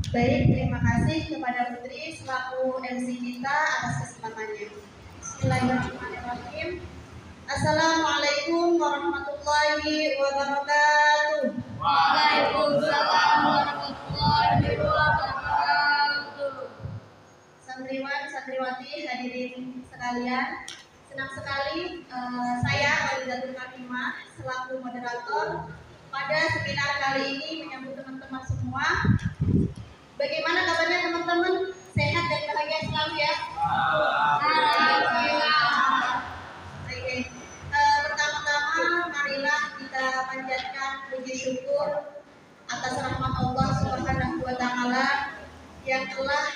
Baik, terima kasih kepada Putri selaku MC kita atas kesempatannya. Bismillahirrahmanirrahim. Assalamualaikum warahmatullahi wabarakatuh. Waalaikumsalam warahmatullahi wabarakatuh. Santriwan, santriwati, hadirin sekalian, senang sekali saya Walidatul Karimah selaku moderator pada seminar kali ini menyambut teman-teman semua. Bagaimana kabarnya teman-teman? Sehat dan bahagia selalu ya? Alhamdulillah. Baik. Pertama-tama marilah kita panjatkan puji syukur atas rahmat Allah Subhanahu wa taala yang telah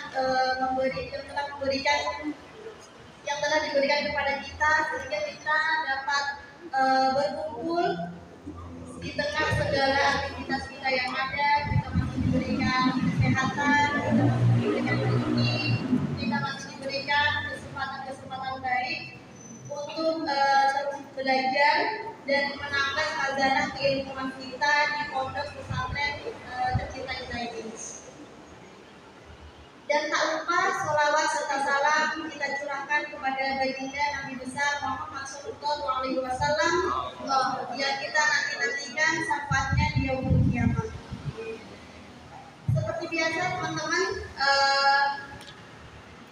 diberikan kepada kita sehingga kita dapat berkumpul di tengah segala aktivitas kita yang ada. Kita masih diberikan kesehatan, kita masih diberikan rezeki, kita masih diberikan kesempatan baik untuk terus belajar dan menambah khazanah keilmuan kita di pondok pesantren tercinta kita ini. Dan tak lupa sholawat serta salam kita curahkan kepada baginda Nabi besar Muhammad Sallallahu Alaihi Wasallam yang kita nantikan syafaatnya di yaumul kiamat. Seperti biasa teman-teman,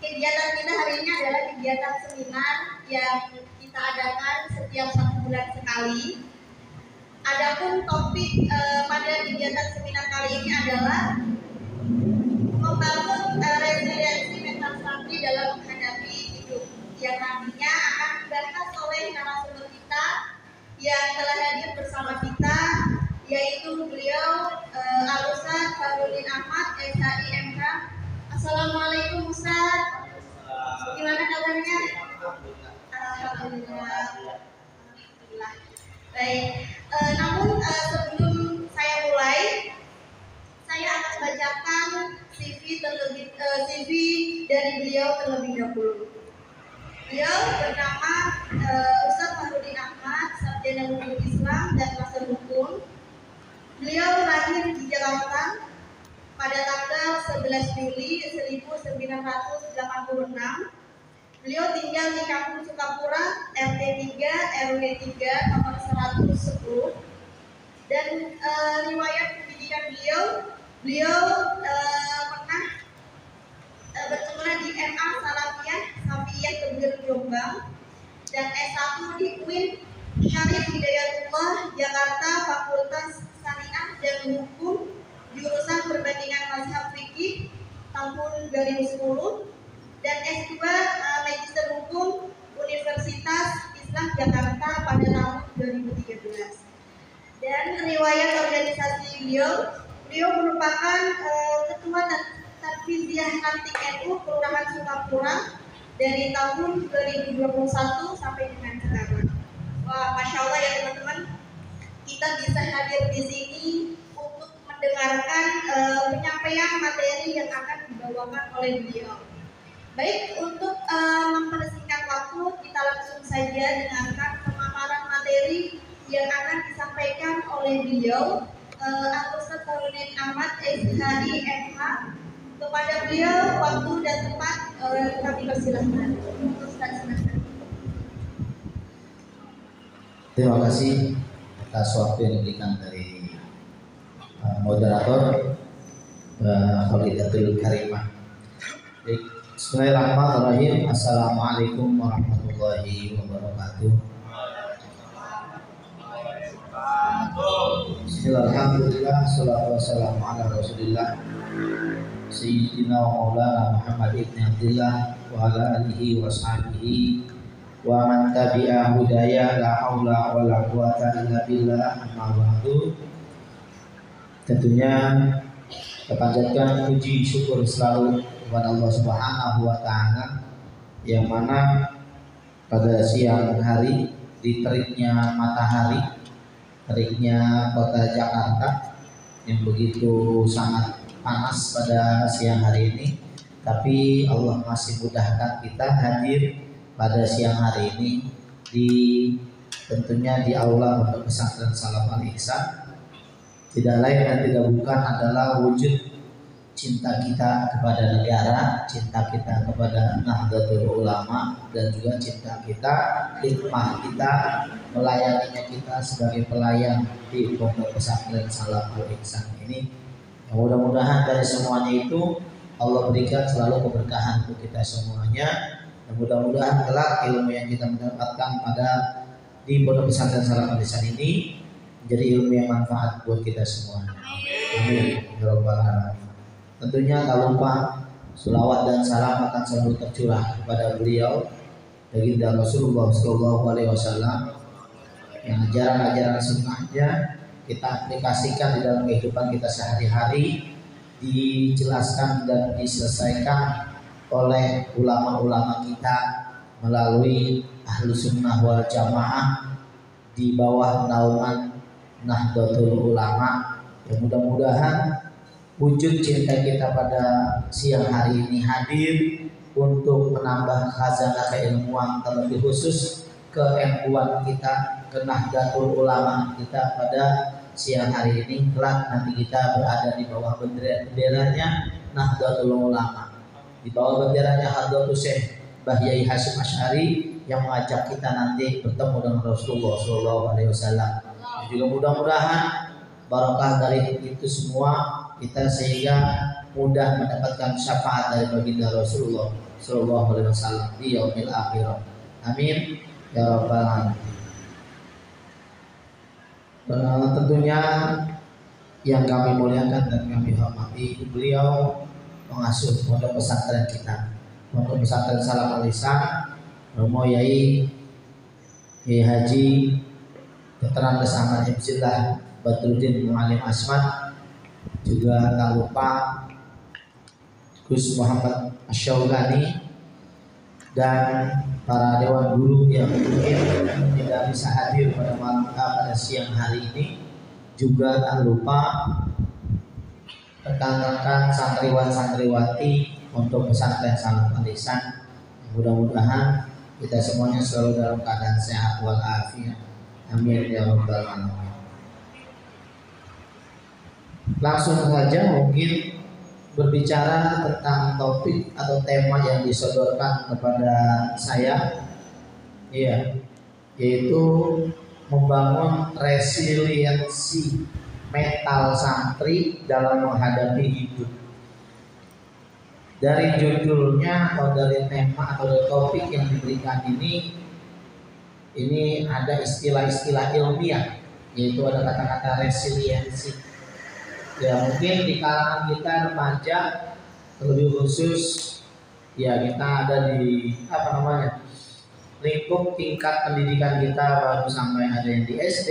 kegiatan kita hari ini adalah kegiatan seminar yang kita adakan setiap 1 bulan sekali. Adapun topik pada kegiatan seminar kali ini adalah membangun resiliensi mental santri dalam menghadapi hidup, yang nantinya akan dibahas oleh narasumber kita yang telah hadir bersama kita, yaitu beliau Al-Ustaz Farudin Ahmad, SHI MH. Assalamualaikum Ustaz. Gimana kabarnya? Alhamdulillah. Baik. Namun sebelum saya mulai, saya akan bacakan CV dari beliau terlebih dahulu. Beliau bernama Ustaz Farudin Ahmad, Sarjana Hukum Islam dan Master Hukum. Beliau lahir di Jakarta pada tanggal 11 Juli 1986. Beliau tinggal di Kampung Sukapura, RT 3, RW 3, nomor 110. Dan riwayat pendidikan beliau pernah bersekolah di MA Salafiyah Safiyah Tebir Jombang dan S1 di UIN Syarif Hidayatullah Jakarta, Fakultas Syariah dan Hukum, jurusan Perbandingan Mazhab Fikih tahun 2010, dan S2 Magister Hukum Universitas Islam Jakarta pada tahun 2013. Dan riwayat organisasi beliau merupakan Ketua Tadfiziyah Antik NU Kelurahan Sukapura dari tahun 2021 sampai dengan sekarang. Wah, Masya Allah ya teman-teman, kita bisa hadir di sini untuk mendengarkan penyampaian materi yang akan dibawakan oleh beliau. Baik, untuk mempersingkat waktu, kita langsung saja dengarkan pemaparan materi yang akan disampaikan oleh beliau, Al-Ustaz Farudin Ahmad, SHI MH. Kepada beliau, waktu dan tempat kami persilahkan. Ustaz, silakan. Terima kasih atas waktu yang diberikan dari moderator Walidatul Karimah. Bismillahirrahmanirrahim. Assalamualaikum warahmatullahi wabarakatuh. Bismillahirrahmanirrahim. Assalatu wassalamu ala Rasulillah Sayyidina wa Maulana Muhammad ibn Abdillah wa ala alihi wa sahbihi wa man tabi'a hudaya la haula wa la quwata illa billah, amma ba'du. Tentunya kita panjatkan puji syukur selalu kepada Allah Subhanahu wa taala yang mana pada siang hari di teriknya matahari, teriknya kota Jakarta yang begitu sangat panas pada siang hari ini, tapi Allah masih mudahkan kita hadir pada siang hari ini tentunya di aula Pondok Pesantren Salaf Al Ihsan. Tidak lain dan tidak bukan adalah wujud cinta kita kepada negara, cinta kita kepada Nahdlatul Ulama, dan juga cinta kita, hikmah kita, melayaninya kita sebagai pelayan di Pondok Pesantren Salaful Ihsan ini. Mudah-mudahan dari semuanya itu Allah berikan selalu keberkahan untuk kita semuanya. Dan mudah-mudahan kelak ilmu yang kita mendapatkan pada di Pondok Pesantren Salaful Ihsan ini menjadi ilmu yang manfaat buat kita semuanya. Amin. Ya Rabbal Alamin. Tentunya tak lupa selawat dan salam akan selalu tercurah kepada beliau baginda Rasulullah SAW yang ajaran-ajaran sunnahnya kita aplikasikan di dalam kehidupan kita sehari-hari, dijelaskan dan diselesaikan oleh ulama-ulama kita melalui ahlu sunnah wal jamaah di bawah naungan Nahdlatul Ulama. Ya, mudah-mudahan wujud cinta kita pada siang hari ini hadir untuk menambah khazanah keilmuan, terlebih khusus keilmuan kita, ke Nahdlatul Ulama kita pada siang hari ini. Kelak nanti kita berada di bawah benderanya Nahdlatul Ulama, di bawah benderanya Hadratus Syekh Bahyai Hasyim Asy'ari yang mengajak kita nanti bertemu dengan Rasulullah SAW. Juga mudah-mudahan barakah dari itu semua kita sehingga mudah mendapatkan syafaat dari baginda Rasulullah SAW di yaumil akhirah. Amin ya rabbal alamin. Tentunya yang kami muliakan dan kami hormati, beliau pengasuh pondok pesantren kita, Pondok Pesantren Salaful Ihsan, Romo Yai Haji Veteran Bersama Hifzillah Badruddin Mu'alim Asmat, juga tak lupa Gus Muhammad Asyaulani dan para dewan guru yang mungkin tidak bisa hadir pada siang hari ini. Juga tak lupa rekan-rekan santriwan-santriwati untuk pesantren Salaful Ihsan. Mudah-mudahan kita semuanya selalu dalam keadaan sehat walafiat. Amin ya rabbal alamin. Langsung saja mungkin berbicara tentang topik atau tema yang disodorkan kepada saya, ya, yaitu membangun resiliensi mental santri dalam menghadapi hidup. Dari judulnya atau dari tema atau dari topik yang diberikan ini ada istilah-istilah ilmiah, yaitu ada kata-kata resiliensi. Ya, mungkin di kalangan kita remaja, lebih khusus ya kita ada di lingkup tingkat pendidikan kita, baru sampai ada yang di SD,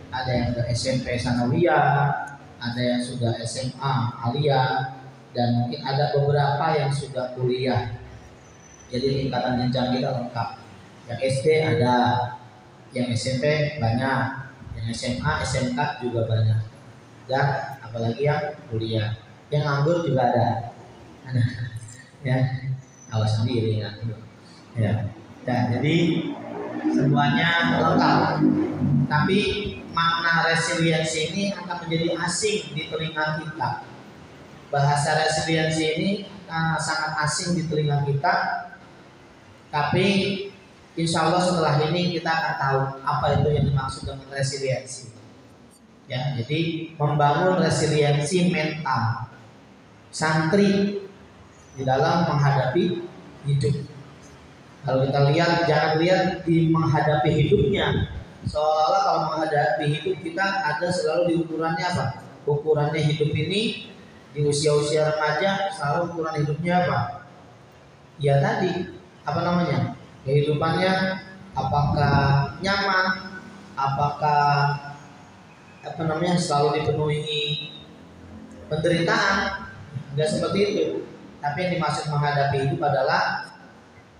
ada yang ke SMP Sanawiyah, ada yang sudah SMA Aliyah, dan mungkin ada beberapa yang sudah kuliah. Jadi tingkatan jenjang kita lengkap. Yang SD ada, yang SMP banyak, yang SMA SMK juga banyak, dan apalagi yang kuliah. Yang nganggur juga ada ya, awas sendiri ya. Nah, jadi semuanya lengkap. Tapi makna resiliensi ini akan menjadi asing di telinga kita. Bahasa resiliensi ini sangat asing di telinga kita. Tapi insya Allah setelah ini kita akan tahu apa itu yang dimaksud dengan resiliensi. Ya, jadi membangun resiliensi mental santri di dalam menghadapi hidup. Kalau kita lihat, jangan lihat di menghadapi hidupnya, seolah-olah kalau menghadapi hidup kita ada selalu di ukurannya apa? Ukurannya hidup ini di usia-usia remaja selalu ukuran hidupnya apa? Ya tadi kehidupannya apakah nyaman, apakah selalu dipenuhi penderitaan. Enggak seperti itu. Tapi yang dimaksud menghadapi hidup adalah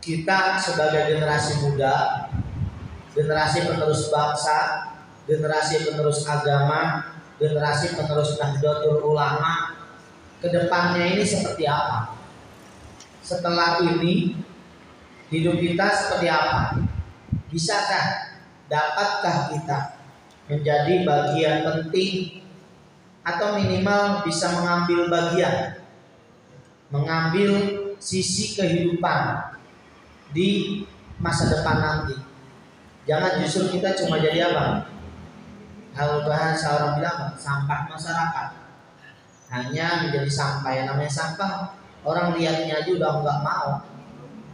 kita sebagai generasi muda, generasi penerus bangsa, generasi penerus agama, generasi penerus Nahdlatul Ulama, kedepannya ini seperti apa? Setelah ini hidup kita seperti apa? Bisakah, dapatkah kita menjadi bagian penting atau minimal bisa mengambil bagian, mengambil sisi kehidupan di masa depan nanti. Jangan justru kita cuma jadi apa? Kalau bahasa orang bilang apa? Sampah masyarakat. Hanya menjadi sampah. Yang namanya sampah, orang lihatnya aja udah nggak mau.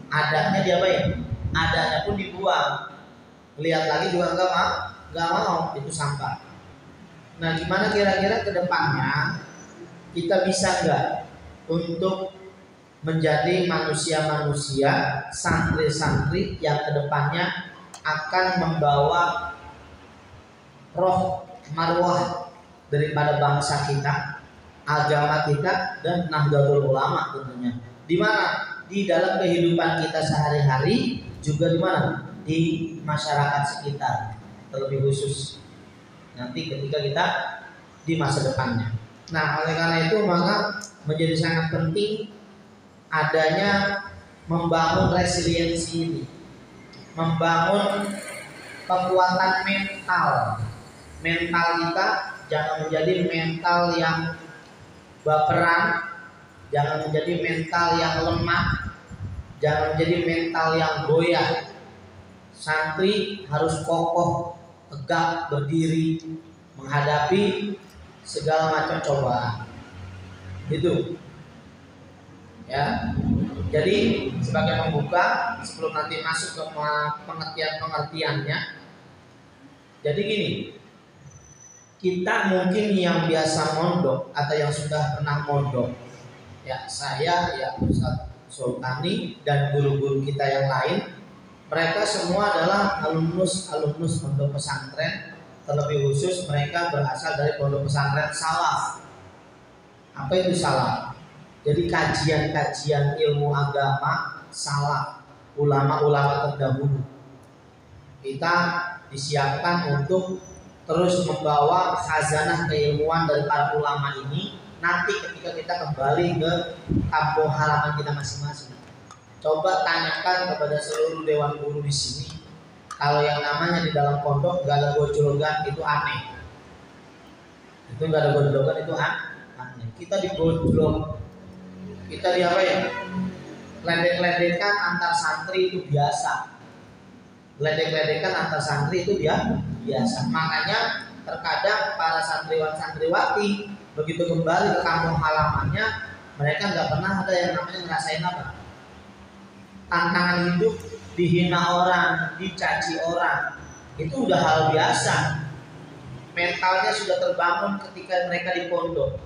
Adanya dia apa ya? Adanya pun dibuang. Lihat lagi juga nggak mau. Itu sampah. Nah, gimana kira-kira ke depannya kita bisa nggak untuk menjadi manusia-manusia, santri-santri yang kedepannya akan membawa roh marwah daripada bangsa kita, agama kita, dan Nahdlatul Ulama tentunya. Di mana? Di dalam kehidupan kita sehari-hari, juga di mana? Di masyarakat sekitar, terlebih khusus nanti ketika kita di masa depannya. Nah, oleh karena itu maka menjadi sangat penting adanya membangun resiliensi ini, membangun kekuatan mental kita. Jangan menjadi mental yang baperan, jangan menjadi mental yang lemah, jangan menjadi mental yang goyah. Santri harus kokoh, tegak, berdiri menghadapi segala macam cobaan. Itu ya. Jadi sebagai pembuka sebelum nanti masuk ke pengertiannya. Jadi gini, kita mungkin yang biasa mondok atau yang sudah pernah mondok, ya saya, ya Ustaz Sultani dan guru-guru kita yang lain, mereka semua adalah alumnus pondok pesantren. Terlebih khusus mereka berasal dari pondok pesantren salaf. Apa itu salaf? Jadi kajian-kajian ilmu agama salaf, ulama-ulama terdahulu. Kita disiapkan untuk terus membawa khazanah keilmuan dari para ulama ini nanti ketika kita kembali ke kampung halaman kita masing-masing. Coba tanyakan kepada seluruh dewan guru di sini, kalau yang namanya di dalam pondok gak ada gojlogan itu aneh. Itu gak ada gojlogan itu aneh. Kita digojlok, kita di apa ya? Ledek-ledekan antar santri itu biasa. Ledek-ledekan antar santri itu biasa. Makanya terkadang para santriwan-santriwati begitu kembali ke kampung halamannya, mereka nggak pernah ada yang namanya ngerasain apa? Tantangan hidup, dihina orang, dicaci orang, itu udah hal biasa. Mentalnya sudah terbangun ketika mereka di pondok.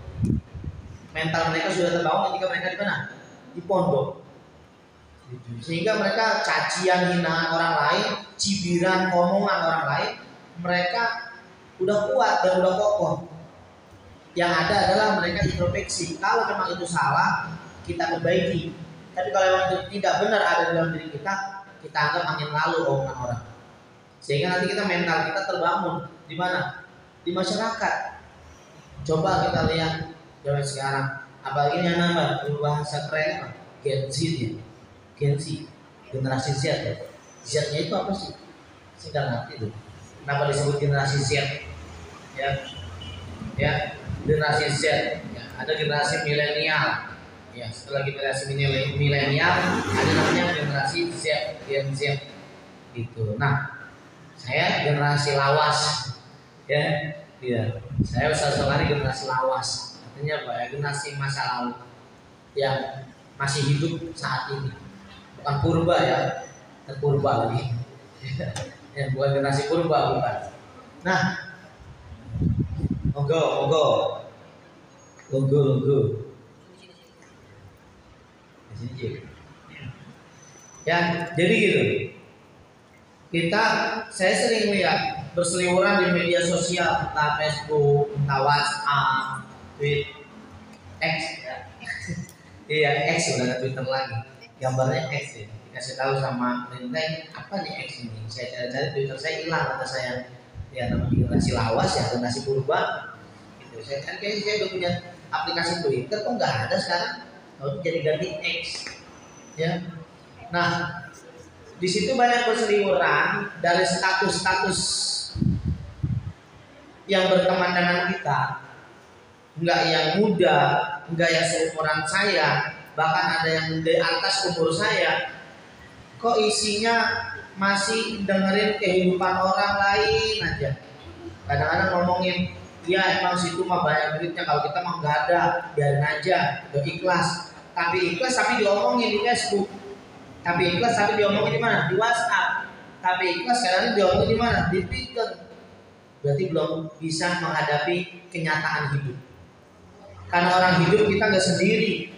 Mental mereka sudah terbangun ketika mereka di mana? Di pondok. Sehingga mereka cacian, hinaan orang lain, cibiran, omongan orang lain, mereka udah kuat dan udah kokoh. Yang ada adalah mereka introspeksi. Kalau memang itu salah, kita perbaiki. Tapi kalau memang itu tidak benar ada dalam diri kita anggap angin lalu omongan orang. Sehingga nanti kita mental kita terbangun di mana? Di masyarakat. Coba kita lihat zaman sekarang, apalagi yang nama bahasa keren apa? Gen Z ya. Gen Z, generasi Z ya. Z-nya itu apa sih? Saya nggak ngerti tuh. Kenapa disebut generasi Z? Ya, generasi Z. Ya, ada generasi milenial. Ya, setelah generasi milenial ada namanya generasi Z, Gen Z gitu. Nah, saya generasi lawas, ya, saya sekali generasi lawas. Artinya apa ya? Generasi masa lalu yang masih hidup saat ini. Bukan purba ya, purba lagi. Ya, bukan generasi purba bukan. Nah, monggo. Ya, jadi gitu. Saya sering lihat berseliweran di media sosial, entah Facebook, entah WhatsApp, Twitter, X ya. Iya, X udah ada Twitter lagi. Gambarnya X ya. Dikasih tahu sama Rinteng, apa nih X ini? Saya cari Twitter saya hilang, kata saya. Ya namanya generasi lawas ya, generasi purba. Gitu. Saya udah punya aplikasi Twitter, kok nggak ada sekarang? Kalau jadi ganti X. Ya. Nah, di situ banyak berseliweran dari status-status yang berteman dengan kita. nggak yang muda, nggak yang seumuran saya, bahkan ada yang di atas umur saya, kok isinya masih dengerin kehidupan orang lain aja. Kadang-kadang ngomongin, ya emang situ mah banyak duitnya, kalau kita mah nggak ada, biarin aja, udah ikhlas. Tapi ikhlas tapi diomongin di Facebook, tapi ikhlas tapi diomongin di mana? Di WhatsApp. Tapi ikhlas kadang diomongin di mana? Di Twitter. Berarti belum bisa menghadapi kenyataan hidup. Karena orang hidup kita nggak sendiri,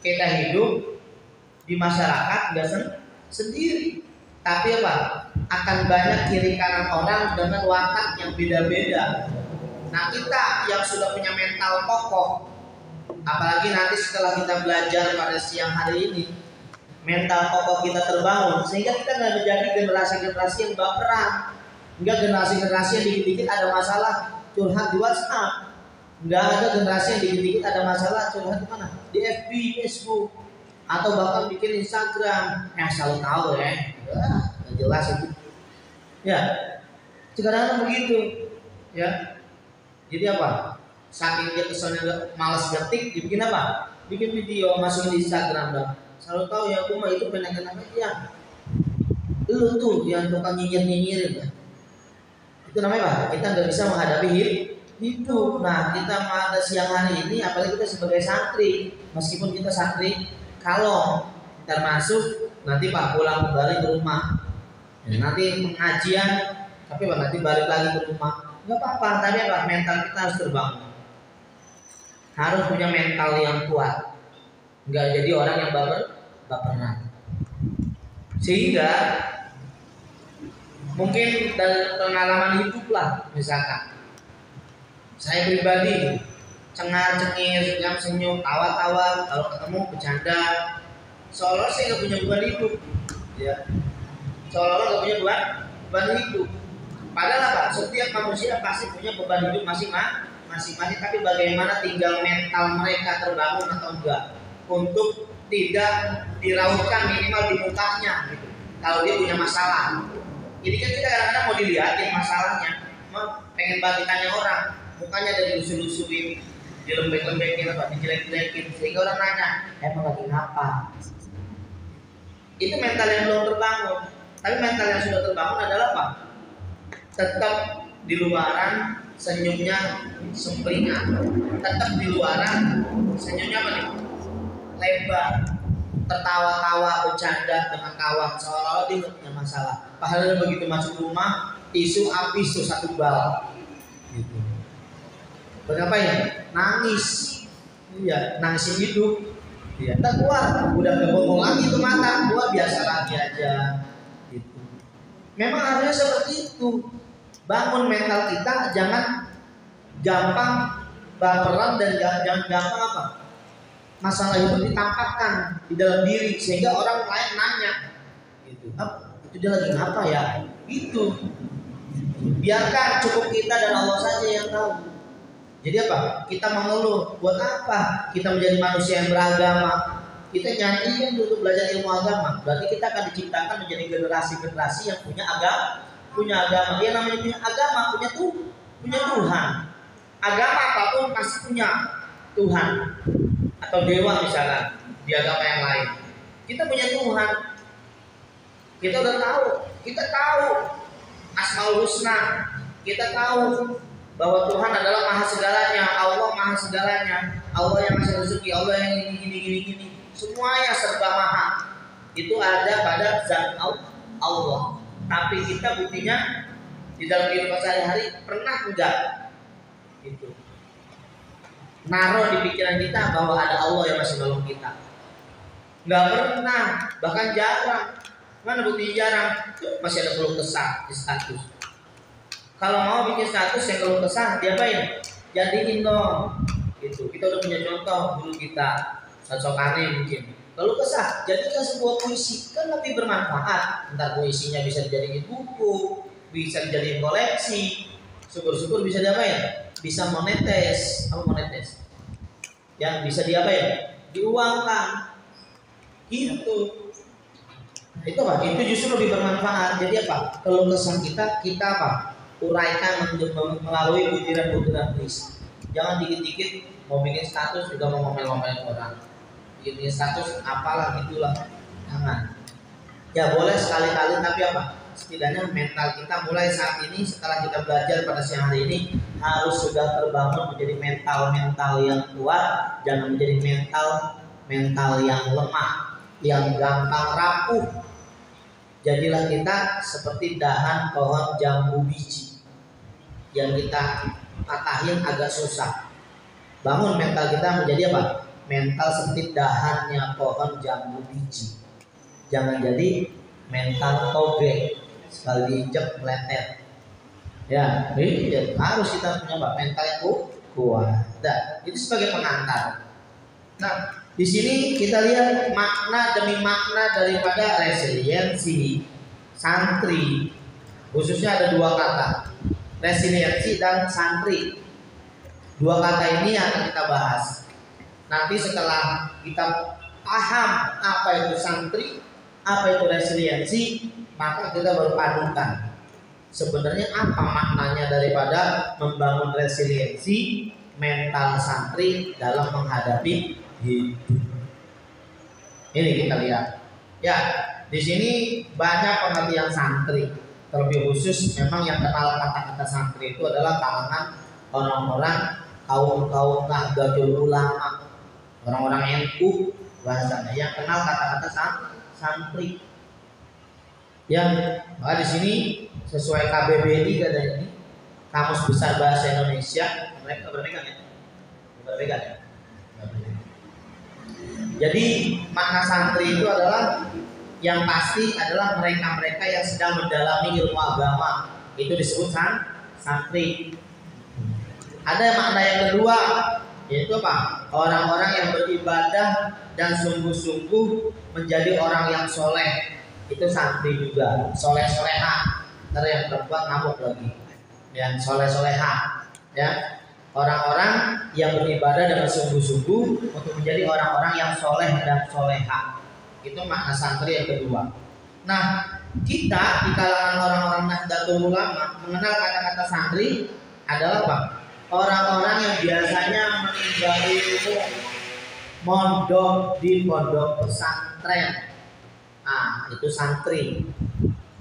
kita hidup di masyarakat nggak sendiri. Tapi apa? Akan banyak kiri kanan orang dengan watak yang beda-beda. Nah kita yang sudah punya mental kokoh, apalagi nanti setelah kita belajar pada siang hari ini, mental kokoh kita terbangun, sehingga kita nggak menjadi generasi-generasi yang baperan, nggak generasi-generasi yang dikit-dikit ada masalah curhat di WhatsApp. Nggak ada generasi yang dikit-dikit ada masalah curhat di mana? Di FB, Facebook, atau bahkan bikin Instagram. Selalu tahu ya, nggak jelas itu. Ya, sekarang begitu. Ya, jadi apa? Saking dia kesannya malas ngetik, dibikin apa? Bikin video, masukin di Instagram dah. Selalu tahu ya, aku mah itu penak-penak aja. Lu tuh yang tukang nyinyir-nyinyirin. Itu namanya apa? Kita nggak bisa menghadapi hidup. Nah, kita pada siang hari ini, apalagi kita sebagai santri, meskipun kita santri, kalau kita masuk nanti Pak pulang kembali ke rumah, nanti pengajian, tapi Pak nanti balik lagi ke rumah, nggak apa-apa. Tapi apa? Mental kita harus terbangun, harus punya mental yang kuat, nggak jadi orang yang baperan. Sehingga mungkin dari pengalaman hidup lah, misalkan saya pribadi cengar-cengir, senyum, tawa-tawa, kalau ketemu bercanda, seolah saya nggak punya beban hidup, ya, seolah nggak punya beban hidup. Padahal apa? Setiap manusia pasti punya beban hidup masing-masing, tapi bagaimana tinggal mental mereka terbangun atau enggak untuk tidak dirautkan minimal di mukanya, gitu. Kalau dia punya masalah, jadi kan kita kadang-kadang mau dilihatin masalahnya, pengen balikannya orang. Mukanya ada dilusuh-lusuhin, dilembek-lembekin atau dijelek-jelekin, sehingga orang nanya, emang lagi ngapa? Itu mental yang belum terbangun. Tapi mental yang sudah terbangun adalah apa? Tetap di luaran senyumnya sempringan, tetap di luaran senyumnya apa nih? Lebar, tertawa-tawa, bercanda dengan kawan, seolah-olah dia nggak punya masalah. Padahal begitu masuk rumah, tisu habis tuh satu bal. Gitu. Berapa ya? Nangis, iya, nangisin hidup, iya. Tak keluar, udah kebongong lagi tuh mata, keluar biasa lagi aja, gitu. Memang harusnya seperti itu. Bangun mental kita, jangan gampang baperan dan jangan gampang apa? Masalah itu ditampakkan di dalam diri sehingga orang lain nanya, gitu. Itu dia lagi ngapa ya? Gitu. Biarkan cukup kita dan Allah saja yang tahu. Jadi apa? Kita mengeluh, buat apa? Kita menjadi manusia yang beragama. Kita nyanyi kan untuk belajar ilmu agama. Berarti kita akan diciptakan menjadi generasi-generasi yang punya agama. Dia namanya punya agama, punya Tuhan. Agama apapun pasti punya Tuhan atau dewa misalnya di agama yang lain. Kita punya Tuhan. Kita udah tahu. Kita tahu Asmaul Husna. Kita tahu bahwa Tuhan adalah maha segalanya, Allah maha segalanya, Allah yang ngasih rezeki, Allah yang gini. Semuanya serba maha. Itu ada pada zat Allah. Tapi kita buktinya di dalam kehidupan sehari-hari pernah enggak itu naruh di pikiran kita bahwa ada Allah yang masih nolong kita? Enggak pernah, bahkan jarang. Mana bukti jarang? Masih ada keluh kesah di status. Kalau mau bikin status yang keluh kesah, diapain? Jadiin dong. Gitu. Kita udah punya contoh dulu kita, Sosokane mungkin. Keluh kesah, jadikan sebuah puisi, kan lebih bermanfaat. Ntar puisinya bisa dijadiin buku, bisa dijadiin koleksi. Syukur-syukur bisa diapain? Bisa monetes. Apa monetes? Ya, bisa diapain? Diuangkan. Gitu. Itu apa? Itu justru lebih bermanfaat. Jadi apa? Keluh kesah kita apa? Uraikan melalui butiran-butiran puisi. Jangan dikit-dikit mau bikin status juga mau ngomel-ngomelin orang. Bikin status apalah gitulah. Jangan. Ya boleh sekali-kali, tapi apa? Setidaknya mental kita mulai saat ini, setelah kita belajar pada siang hari ini, harus sudah terbangun menjadi mental yang kuat, jangan menjadi mental yang lemah, yang gampang rapuh. Jadilah kita seperti dahan pohon jambu biji yang kita patahin agak susah. Bangun mental kita menjadi apa? Mental seperti dahannya pohon jambu biji. Jangan jadi mental toge, sekali diinjak meletet. Ya, jadi harus kita punya mental yang kuat. Nah, itu sebagai pengantar. Nah, di sini kita lihat makna demi makna daripada resiliensi santri. Khususnya ada dua kata, resiliensi dan santri. Dua kata ini yang akan kita bahas. Nanti setelah kita paham apa itu santri, apa itu resiliensi, maka kita berpadukan sebenarnya apa maknanya daripada membangun resiliensi mental santri dalam menghadapi hidup. Ini kita lihat. Ya, di sini banyak pengertian santri. Terlebih khusus memang yang kenal kata-kata santri itu adalah kalangan orang-orang kaum Nahdlatul Ulama, orang-orang NU bahasanya yang kenal kata-kata santri. Ya, maka di sini sesuai KBBI katanya ini, Kamus Besar Bahasa Indonesia, mereka berpegang ya. Berpegang ya. Jadi makna santri itu adalah yang pasti adalah mereka-mereka yang sedang mendalami ilmu agama, itu disebut santri. Ada makna yang kedua, yaitu apa? Orang-orang yang beribadah dan sungguh-sungguh menjadi orang yang soleh, itu santri juga. Soleh-soleha, ntar yang perempuan ngamuk lagi. Yang soleh-soleha, ya. Orang-orang yang beribadah dengan sungguh-sungguh untuk menjadi orang-orang yang soleh dan soleha. Itu makna santri yang kedua. Nah, kita di kalangan orang-orang Nahdlatul Ulama mengenal kata-kata santri adalah apa? Orang-orang yang biasanya menimba ilmu, mondok di pondok pesantren. Nah, itu santri.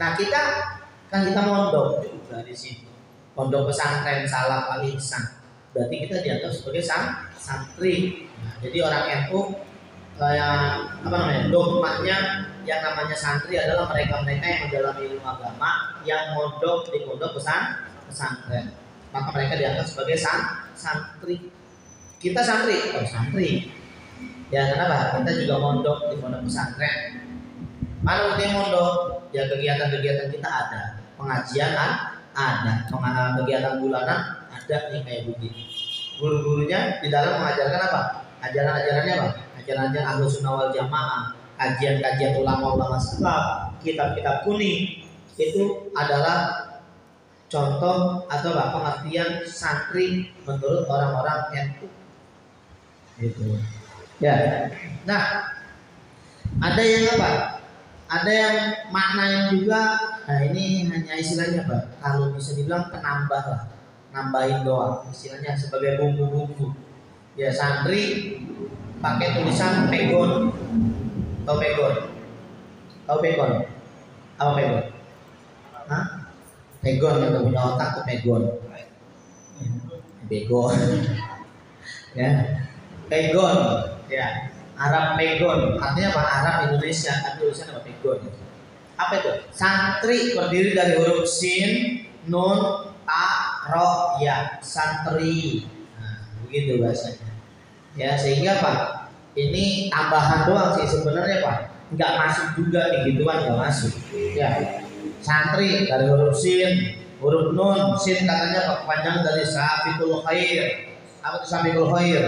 Nah, kita mondok juga di situ. Pondok pesantren Salaf Al Ihsan. Berarti kita dianggap sebagai santri. Nah, jadi orang NU dogmanya yang namanya santri adalah mereka-mereka yang mendalami ilmu agama yang mondok di pondok pesantren. Maka mereka dianggap sebagai santri. Kita santri, santri. Ya kenapa? Kita juga mondok di pondok pesantren. Mana bukti mondok? Ya kegiatan-kegiatan kita ada, pengajian ada, kegiatan bulanan ada nih kayak begini. Guru-gurunya di dalam mengajarkan apa? Ajaran-ajarannya apa? Ajaran-ajaran Ahlus Sunnah wal Jamaah, kajian-kajian ulama-ulama salaf, kitab-kitab kuning, itu adalah contoh atau pengertian santri menurut orang-orang NU. Gitu. Ya. Nah, ada yang apa? Ada yang maknanya juga. Nah, ini hanya istilahnya apa? Kalau bisa dibilang penambah lah, nambahin doang. Istilahnya sebagai bumbu-bumbu. Ya, santri pakai tulisan pegon. Tahu pegon? Tahu pegon? Apa pegon? Hah? Pegon yang punya otak tuh pegon. Begon. Ya. Pegon. Ya. Arab pegon. Artinya apa? Arab Indonesia, tapi tulisannya apa? Pegon. Apa itu? Santri terdiri dari huruf sin, nun, ta, ro, ya. Santri. Nah, begitu bahasanya. Ya, sehingga apa? Ini tambahan doang sih sebenarnya Pak. Enggak masuk juga nih gituan, enggak masuk. Ya. Santri dari huruf sin, huruf nun, sin katanya Pak panjang dari safiqul khair. Apa itu safiqul khair?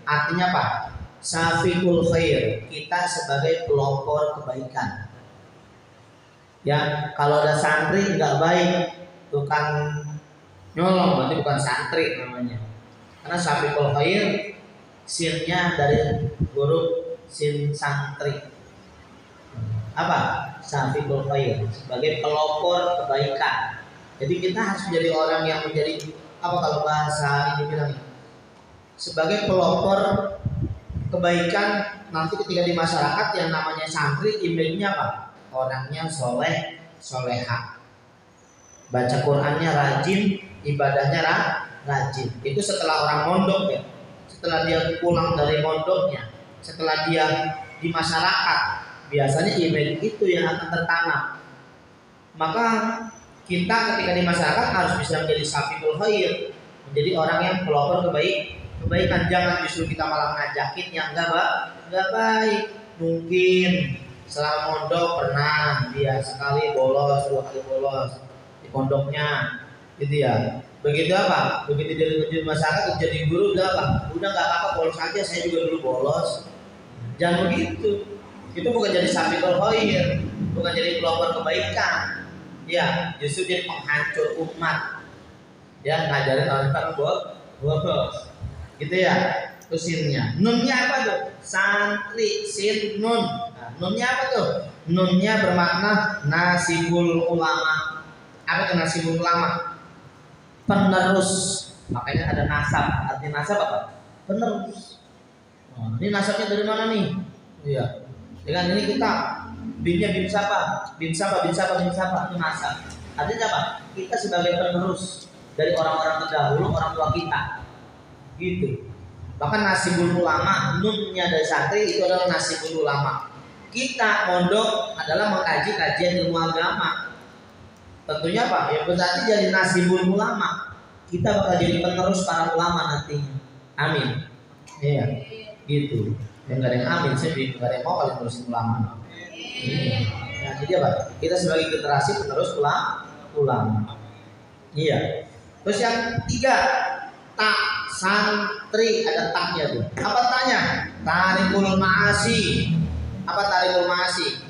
Artinya apa? Safiqul khair, kita sebagai pelopor kebaikan. Ya, kalau ada santri enggak baik, tukang nyolong berarti bukan santri namanya. Karena safiqul khair sinnya dari huruf sin santri. Apa? Safiqul khair, sebagai pelopor kebaikan. Jadi kita harus menjadi orang yang menjadi apa kalau bahasa ini bilang sebagai pelopor kebaikan nanti ketika di masyarakat. Yang namanya santri image-nya apa? Orangnya soleh, soleha, baca Qurannya rajin, ibadahnya rajin. Itu setelah orang mondok ya, setelah dia pulang dari mondoknya, setelah dia di masyarakat, biasanya image itu yang akan tertanam. Maka kita ketika di masyarakat harus bisa menjadi safiul khair, menjadi orang yang pelopor kebaikan. Jangan justru kita malah ngajakin yang enggak baik. Mungkin selama mondok pernah dia sekali bolos, 2 kali bolos di pondoknya, gitu ya. Begitu apa? Begitu dia di masyarakat jadi guru, udah apa? Udah nggak apa-apa, bolos aja, saya juga dulu bolos. Jangan begitu. Itu bukan jadi safiul khair, bukan jadi pelopor kebaikan. Ya, justru jadi penghancur umat. Ya, ngajarin orang bolos. Gitu ya. Terus sinnya. Nunnya apa tuh? Santri, sin nun. Nah, nunnya apa tuh? Nunnya bermakna nasibul ulama. Apa itu nasibul ulama? Penerus. Makanya ada nasab. Arti nasab apa? Penerus. Nah, ini nasabnya dari mana nih? Iya. Dengan ini kita binnya bin siapa? Bin siapa? Itu nasab. Artinya apa? Kita sebagai penerus dari orang-orang terdahulu, orang tua kita. Gitu. Bahkan nasibul ulama, nunnya dari santri itu adalah nasibul ulama. Kita mondok adalah mengkaji kajian ilmu agama. Tentunya apa? Ya berarti jadi nasibul ulama. Kita bakal jadi penerus para ulama nantinya. Amin. Iya. Gitu. Yang gak ada yang amin, saya gak ada yang mau kalian terusin ulama. Iya. Nah, jadi apa? Kita sebagai generasi penerus ulama. Iya. Terus yang 3, tak santri, ada taknya tuh. Apa taknya? Tarikul ma'asi. Apa tarikul ma'asi?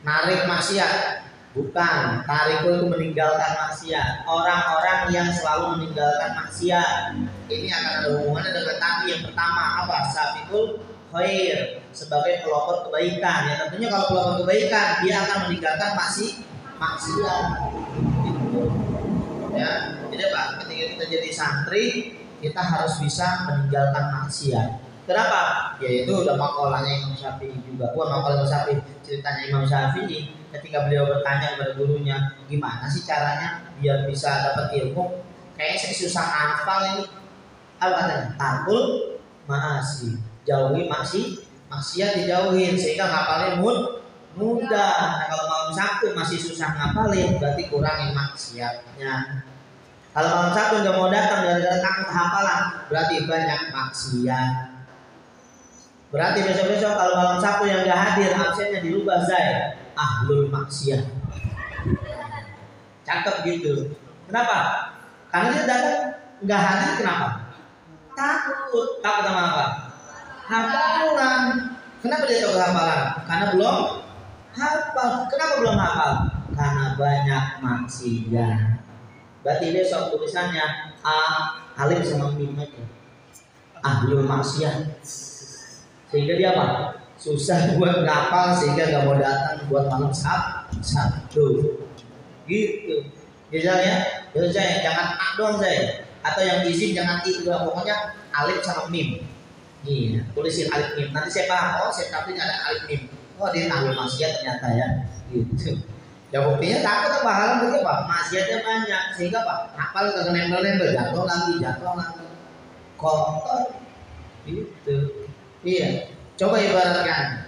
Narik maksiat. Bukan. Tarikul itu meninggalkan maksiat. Orang-orang yang selalu meninggalkan maksiat. Ini akan ada hubungannya dengan tadi yang pertama, apa? Safiul khair, sebagai pelopor kebaikan. Ya tentunya kalau pelopor kebaikan dia akan meninggalkan maksiat. Gitu. Ya, jadi Pak, ketika kita jadi santri, kita harus bisa meninggalkan maksiat. Kenapa? Yaitu udah makalahnya Imam Syafi'i juga. Makalah Imam Syafi'i, ceritanya Imam Syafi'i ketika beliau bertanya kepada gurunya, gimana sih caranya biar bisa dapat ilmu? Kayaknya saya susah hafal ini. Apa katanya? Tarkul ma'asi, jauhi maksiat dijauhin sehingga ngapalin mudah. Nah, kalau malam Sabtu masih susah ngapalin, berarti kurangin maksiatnya. Kalau malam Sabtu nggak mau datang gara-gara takut hafalan, berarti banyak maksiat. Berarti besok-besok kalau malam Sabtu yang nggak hadir, absennya dirubah Zai, ahlul maksiat. Cakep gitu. Kenapa? Karena dia datang nggak hadir, kenapa? Takut sama apa? Hafalan. Kenapa dia takut hafalan? Karena belum hafal. Kenapa belum hafal? Karena banyak maksiat. Berarti besok tulisannya alif sama mim aja. Ahlul maksiat. Sehingga dia apa? Susah buat ngapal sehingga gak mau datang buat malam Sabtu. Gitu. Misalnya, jangan A doang saya. Atau yang izin jangan I juga, pokoknya alif sama mim. Iya, tulisin alif mim. Nanti saya paham, oh saya tahu ada alif mim. Oh dia ahlul maksiat ternyata ya. Gitu. Ya buktinya takut apa haram begitu Pak? Maksiatnya banyak sehingga Pak hafal kagak nempel-nempel, jatuh lagi. Kotor. Gitu. Iya. Coba ibaratkan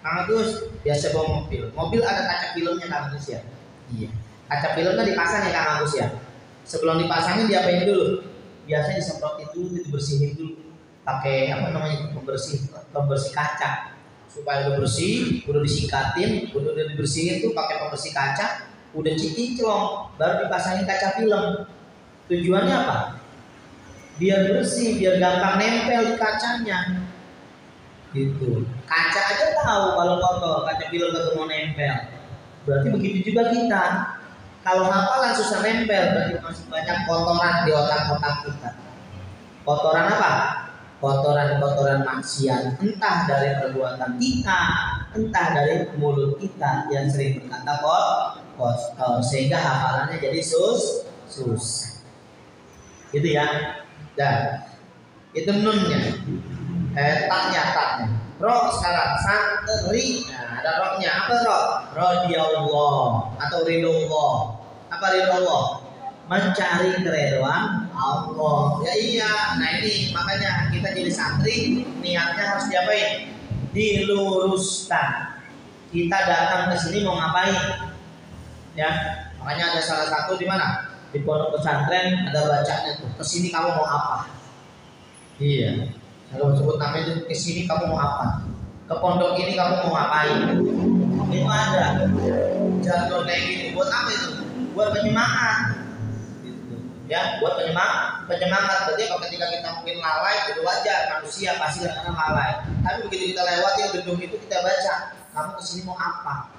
Kang Agus biasa bawa mobil. Mobil ada kaca filmnya Kang Agus ya? Iya. Kaca filmnya dipasang ya Kang Agus ya? Sebelum dipasangin diapain dulu? Biasanya disemprotin dulu, dibersihin dulu. Pakai apa namanya? Pembersih kaca. Supaya udah bersih, udah disingkatin, udah dibersihin tuh pakai pembersih kaca, udah cinclong, baru dipasangin kaca film. Tujuannya apa? Biar bersih, biar gampang nempel di kacanya. Gitu. Kaca aja tahu kalau kotor, kaca film gak mau nempel. Berarti begitu juga kita. Kalau hafalan susah nempel, berarti masih banyak kotoran di otak-otak kita. Kotoran apa? Kotoran-kotoran maksiat, entah dari perbuatan kita, entah dari mulut kita yang sering berkata kotor, sehingga hafalannya jadi susah. Gitu ya. Dan Itu nunnya. Taknya. Ro sekarang santri. Nah, ada roknya. Apa ro? Radhiyallah atau ridho. Apa ridho? Mencari keridhaan Allah. Ya iya. Nah ini makanya kita jadi santri niatnya harus diapain? Diluruskan. Kita datang ke sini mau ngapain? Ya, makanya ada salah satu di mana? Di pondok pesantren ada bacanya tuh. Ke sini kamu mau apa? Iya. Kalau sebut namanya itu ke sini kamu mau apa? Ke pondok ini kamu mau ngapain? Itu ada. Jalur kayak gini buat apa itu? Buat penyemangat. Gitu. Ya, buat penyemangat. Berarti kalau ketika kita mungkin lalai itu wajar, manusia pasti kadang-kadang lalai. Tapi begitu kita lewati gedung itu kita baca, kamu kesini mau apa?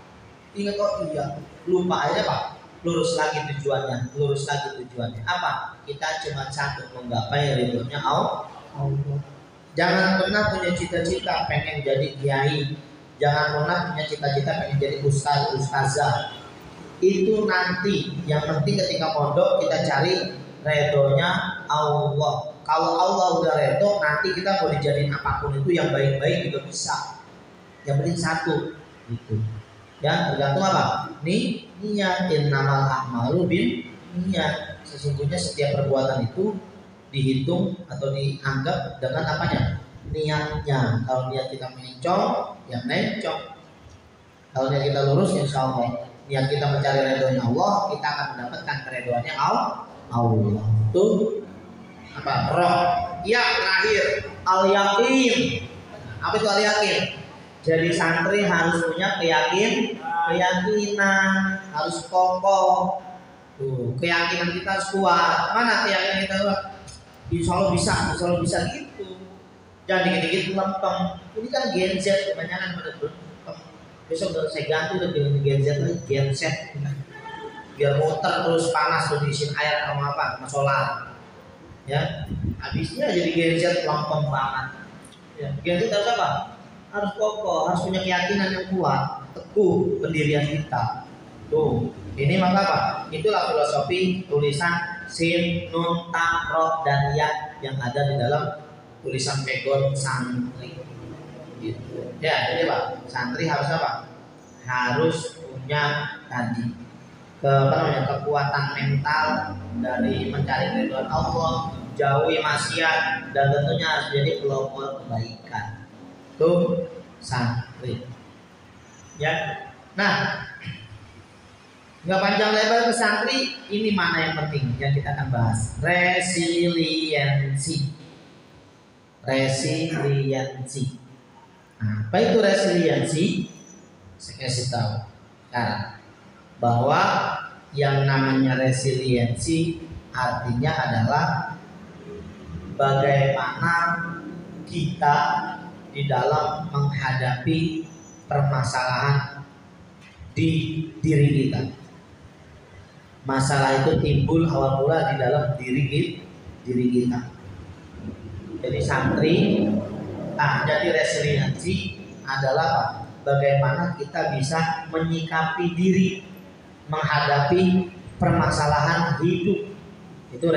Ingat kok iya, lupa aja Pak. Lurus lagi tujuannya. Apa? Kita cuma satu menggapai ridhonya Allah. Jangan pernah punya cita-cita pengen jadi kiai. Jangan pernah punya cita-cita pengen jadi ustazah. Itu nanti. Yang penting ketika pondok kita cari ridhonya Allah. Kalau Allah udah ridho, nanti kita mau dijadiin apapun itu yang baik-baik juga bisa. Yang penting satu. Gitu. Ya tergantung apa? Niat. Innamal a'malu binniyat. Sesungguhnya setiap perbuatan itu dihitung atau dianggap dengan apanya? Niatnya. Kalau niat kita mencong, ya mencong. Kalau niat kita lurus, insya Allah. Niat kita mencari ridhonya Allah, kita akan mendapatkan keridhoannya Allah. Itu apa? Roh. Ya terakhir al-yakin. Apa itu al-yakin? Jadi santri harus punya keyakinan, harus kokoh. Tuh, keyakinan kita harus kuat. Mana keyakinan kita kuat? Insya Allah bisa gitu. Jangan dikit-dikit lempeng. Ini kan Gen Z kebanyakan pada lempeng. Besok udah saya ganti udah Gen Z lagi Gen Z. Biar muter terus panas terus diisiin air sama apa? Sama solar. Ya, habisnya jadi Gen Z lempeng banget. Ya, Gen Z harus apa? Harus kokoh, harus punya keyakinan yang kuat, teguh pendirian kita. Tuh, ini maka apa? Itulah filosofi tulisan sin, nun, ta, ro, dan ya yang ada di dalam tulisan pegon santri. Gitu. Ya, jadi Pak, santri harus apa? Harus punya tadi kekuatan mental dari mencari ridho Allah, jauhi maksiat, dan tentunya harus jadi pelopor kebaikan. Tuh santri. Ya. Nah, nggak panjang lebar ke santri, ini mana yang penting yang kita akan bahas? Resiliensi. Nah, apa itu resiliensi? Saya kasih tahu. Nah, bahwa yang namanya resiliensi artinya adalah bagaimana kita di dalam menghadapi permasalahan di diri kita. Masalah itu timbul awal mula di dalam diri kita. Jadi santri, jadi resiliensi adalah apa? Bagaimana kita bisa menyikapi diri menghadapi permasalahan hidup. Itu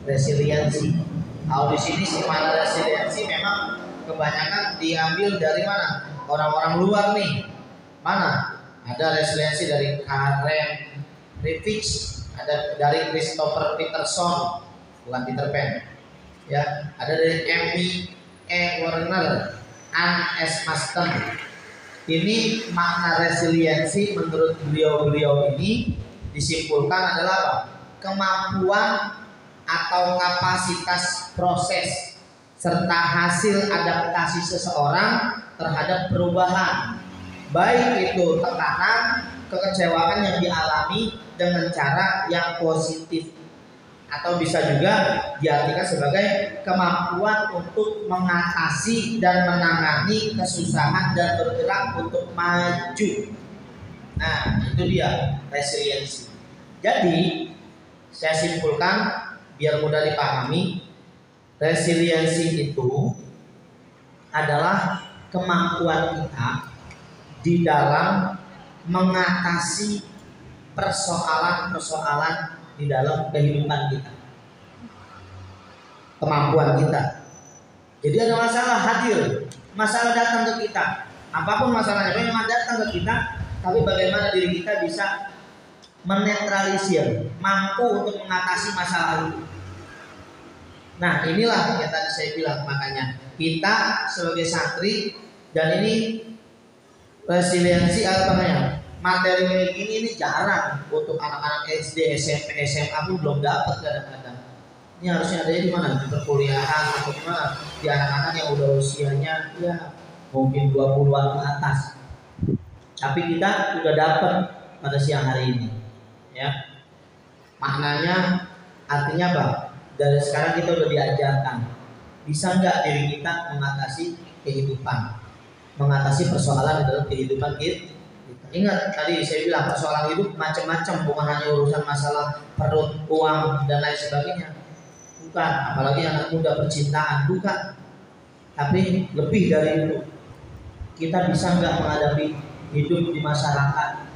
resiliensi. Kalau di sini mana resiliensi memang kebanyakan diambil dari mana? Orang-orang luar nih. Mana? Ada resiliensi dari Karen Rivich, ada dari Christopher Peterson, bukan Peter Pan. Ya, ada dari Emmy Werner, Ann S. Maston. Ini makna resiliensi menurut beliau ini disimpulkan adalah apa? Kemampuan atau kapasitas proses serta hasil adaptasi seseorang terhadap perubahan, baik itu tekanan, kekecewaan yang dialami dengan cara yang positif, atau bisa juga diartikan sebagai kemampuan untuk mengatasi dan menangani kesusahan dan bergerak untuk maju. Nah, itu dia resiliensi. Jadi, saya simpulkan biar mudah dipahami, resiliensi itu adalah kemampuan kita di dalam mengatasi persoalan-persoalan di dalam kehidupan kita. Kemampuan kita Jadi ada masalah hadir, masalah datang ke kita. Apapun masalahnya, memang datang ke kita, tapi bagaimana diri kita bisa menetralisir, mampu untuk mengatasi masalah itu. Nah, inilah yang tadi saya bilang, makanya kita sebagai santri, dan ini resiliensi apa namanya, materi ini jarang untuk anak-anak SD, SMP, SMA pun belum dapat kadang-kadang. Ini harusnya ada di mana? Di perkuliahan atau di mana? Di anak-anak yang udah usianya ya mungkin 20-an ke atas. Tapi kita udah dapat pada siang hari ini. Ya. Maknanya artinya apa? Dari sekarang kita udah diajarkan. Bisa nggak diri kita mengatasi kehidupan? Mengatasi persoalan di dalam kehidupan kita. Ingat tadi saya bilang persoalan hidup macam-macam, bukan hanya urusan masalah perut, uang dan lain sebagainya. Bukan, apalagi anak muda percintaan, bukan. Tapi lebih dari itu, kita bisa nggak menghadapi hidup di masyarakat?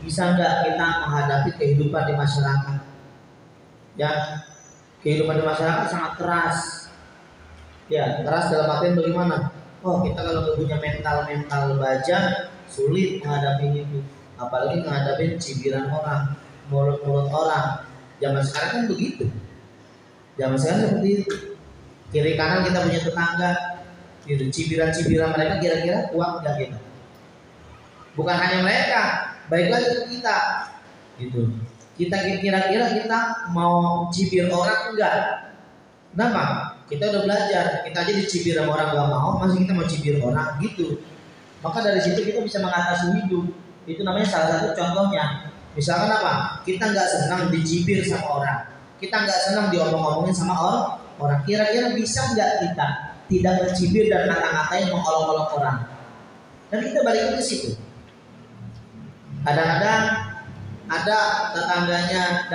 Bisa nggak kita menghadapi kehidupan di masyarakat? Ya, kehidupan di masyarakat sangat keras. Ya, keras dalam artian bagaimana? Oh, kita kalau nggak punya mental baja, sulit menghadapi itu. Apalagi menghadapi cibiran orang, mulut-mulut orang. Zaman sekarang kan begitu. Zaman sekarang seperti itu. Kiri kanan kita punya tetangga, gitu. Cibiran-cibiran mereka kira-kira kuat nggak kita? Bukan hanya mereka, baik lagi ke kita, gitu. Kita kira-kira kita mau cibir orang enggak? Kenapa? Kita udah belajar, kita aja dicibir sama orang nggak mau, masih kita mau cibir orang, gitu. Maka dari situ kita bisa mengatasi hidup. Itu namanya salah satu contohnya. Misalkan apa? Kita nggak senang dicibir sama orang. Kita nggak senang diomong-omongin sama orang. Kira-kira bisa nggak kita tidak mencibir dan ngata-ngatain mengolok-olok orang? Dan kita balik ke situ. Kadang-kadang ada tetangganya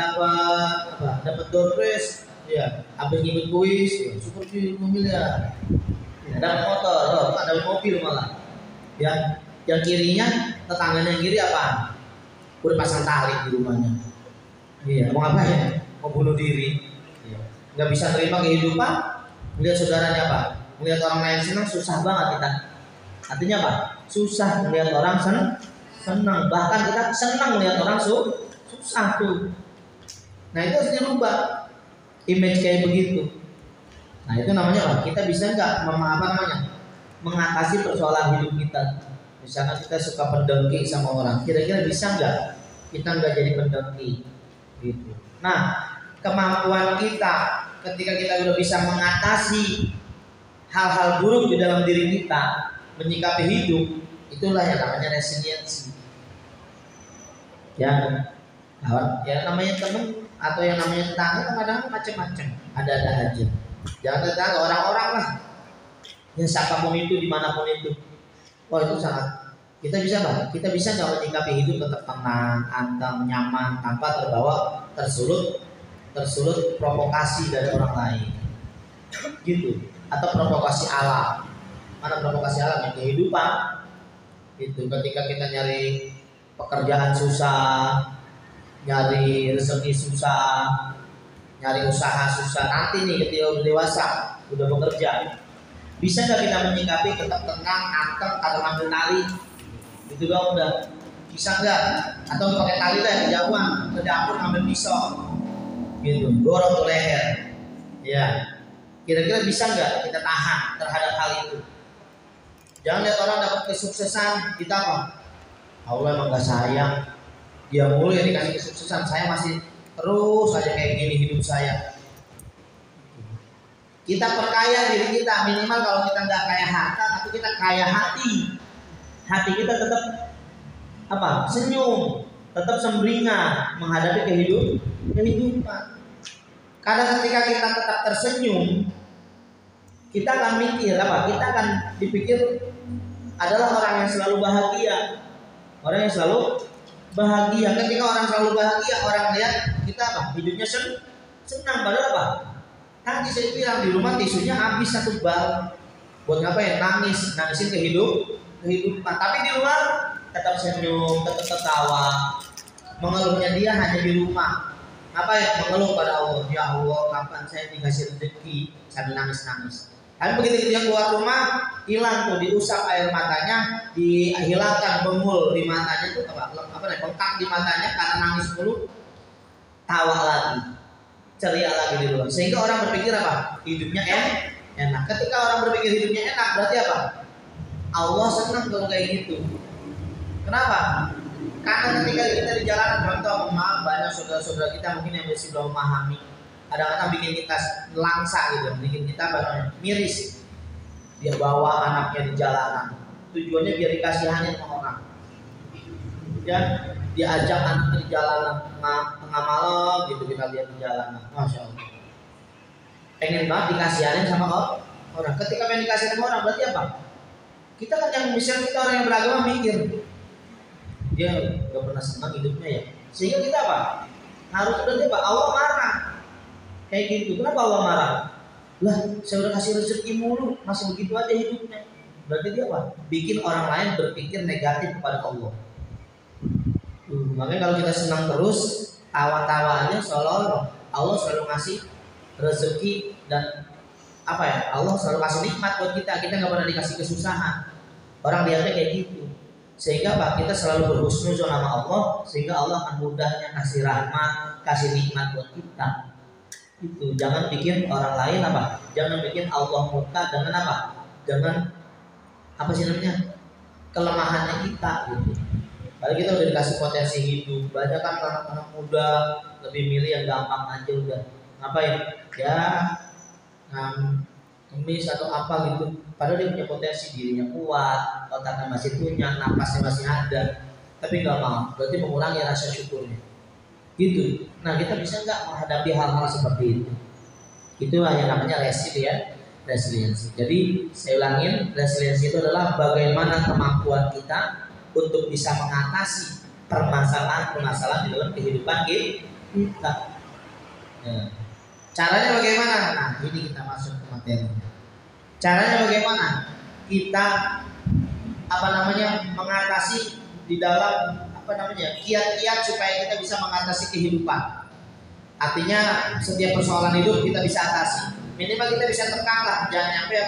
dapat door prize, ya, habis ngikut kuis, ya, super mobil ya, dapat motor, dapat mobil malah. Yang kirinya tetangganya yang kiri apa? Udah pasang tali di rumahnya. Iya, mau ngapain? Mau bunuh diri, nggak bisa terima kehidupan, melihat saudaranya apa, melihat orang lain senang, susah banget kita. Artinya apa? Susah melihat orang senang, bahkan kita senang melihat orang susah tuh. Nah itu harus dirubah image kayak begitu. Nah itu namanya apa? Kita bisa nggak mengatasi persoalan hidup kita. Misalnya kita suka pendengki sama orang, kira-kira bisa nggak kita nggak jadi pendengki, gitu. Nah kemampuan kita ketika kita udah bisa mengatasi hal-hal buruk di dalam diri kita, menyikapi hidup, itulah yang namanya resiliensi. Ya namanya teman atau yang namanya tetangga kadang-kadang macam-macam, ada-ada aja. Jangan tetangga orang-orang lah, ya siapapun itu dimanapun itu. Oh itu sangat kita bisa apa? Kita bisa nggak menyikapi hidup tetap tenang, anteng, nyaman, tanpa terbawa tersulut provokasi dari orang lain, gitu. Atau provokasi alam. Mana provokasi alam? Yang kehidupan. Itu ketika kita nyari pekerjaan susah, nyari rezeki susah, nyari usaha susah. Nanti nih ketika udah dewasa, udah bekerja, bisa nggak kita menyikapi tetap tenang, anteng, atau ngambil tali? Itu dong udah. Bisa nggak? Atau pakai tali lah kejauhan ke dapur ngambil pisau, gitu, dorong ke leher. Ya, kira-kira bisa nggak kita tahan terhadap hal itu? Jangan lihat orang dapat kesuksesan, kita apa? Allah emang gak sayang, dia mulu yang dikasih kesuksesan, saya masih terus aja kayak gini hidup saya. Kita perkaya diri kita, minimal kalau kita nggak kaya harta, tapi kita kaya hati. Hati kita tetap apa? Senyum, tetap sumringah menghadapi kehidupan. Karena ketika kita tetap tersenyum, kita akan mikir apa? Kita akan dipikir adalah orang yang selalu bahagia. Orang yang selalu bahagia. Ketika orang selalu bahagia, orang lihat kita apa? Hidupnya senang. Padahal apa? Tadi saya bilang di rumah tisunya habis satu bal. Buat ngapain? Nangisin kehidupan. Tapi di luar tetap senyum, tetap tertawa. Mengeluhnya dia hanya di rumah. Apa ya? Mengeluh pada Allah. Ya Allah, kapan saya dikasih rezeki sambil nangis-nangis. Tapi begitu dia keluar rumah, hilang tuh, diusap air matanya, dihilangkan bengul di matanya tuh bengkak di matanya karena nangis mulu, tawa lagi, ceria lagi di luar. Sehingga orang berpikir apa? Hidupnya enak. Ketika orang berpikir hidupnya enak, berarti apa? Allah senang kalau kayak gitu. Kenapa? Karena ketika kita di jalanan, contoh, maaf, banyak saudara-saudara kita mungkin yang masih belum memahami. Kadang-kadang bikin kita langsa gitu, bikin kita miris. Dia bawa anaknya di jalanan, tujuannya biar dikasihani sama orang. Ya, dia ajak anaknya di jalanan tengah malam gitu, kita lihat di jalanan, masya Allah. Pengen banget dikasihani sama orang. Ketika pengen dikasihani sama orang, berarti apa? Kita kan yang misalnya kita orang yang beragama mikir, dia gak pernah senang hidupnya ya. Sehingga kita apa? Harus berarti apa? Allah marah. Kayak gitu. Kenapa Allah marah? Lah, saya udah kasih rezeki mulu, masih begitu aja hidupnya. Berarti dia apa? Bikin orang lain berpikir negatif kepada Allah. Makanya kalau kita senang terus, tawa-tawa aja seolah-olah Allah selalu ngasih rezeki dan apa ya? Allah selalu kasih nikmat buat kita. Kita nggak pernah dikasih kesusahan. Orang lihatnya kayak gitu. Sehingga apa? Kita selalu berhusnuzon sama Allah, sehingga Allah akan mudahnya kasih rahmat, kasih nikmat buat kita. Itu jangan bikin orang lain apa? Jangan bikin Allah murka dengan apa? Dengan apa sih namanya? Kelemahannya kita gitu. Padahal kita udah dikasih potensi hidup. Banyak kan anak-anak muda lebih milih yang gampang aja udah. Ngapain? Ya kemis atau apa gitu. Padahal dia punya potensi, dirinya kuat, otaknya masih punya, napasnya masih ada, tapi nggak mau. Berarti mengurangi rasa syukurnya. Gitu. Nah, kita bisa nggak menghadapi hal-hal seperti itu? Itulah yang namanya resiliensi. Jadi saya ulangin, resiliensi itu adalah bagaimana kemampuan kita untuk bisa mengatasi permasalahan-permasalahan di dalam kehidupan kita. Ya. Caranya bagaimana? Nah, ini kita masuk ke materinya. Caranya bagaimana? Kita mengatasi di dalam kiat-kiat supaya kita bisa mengatasi kehidupan. Artinya setiap persoalan hidup kita bisa atasi. Minimal kita bisa tekan lah, jangan nyampe